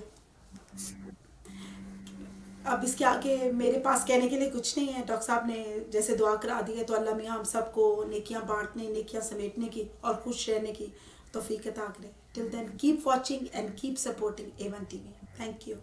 اب اس کے آگے میرے پاس کہنے کے لیے کچھ نہیں ہے. ڈاکٹر صاحب نے جیسے دعا کرا دی ہے, تو اللہ میاں ہم سب کو نیکیاں بانٹنے, نیکیاں سمیٹنے کی اور خوش رہنے کی توفیق عطا کرے. Till then keep watching and keep supporting A1 TV. Thank you.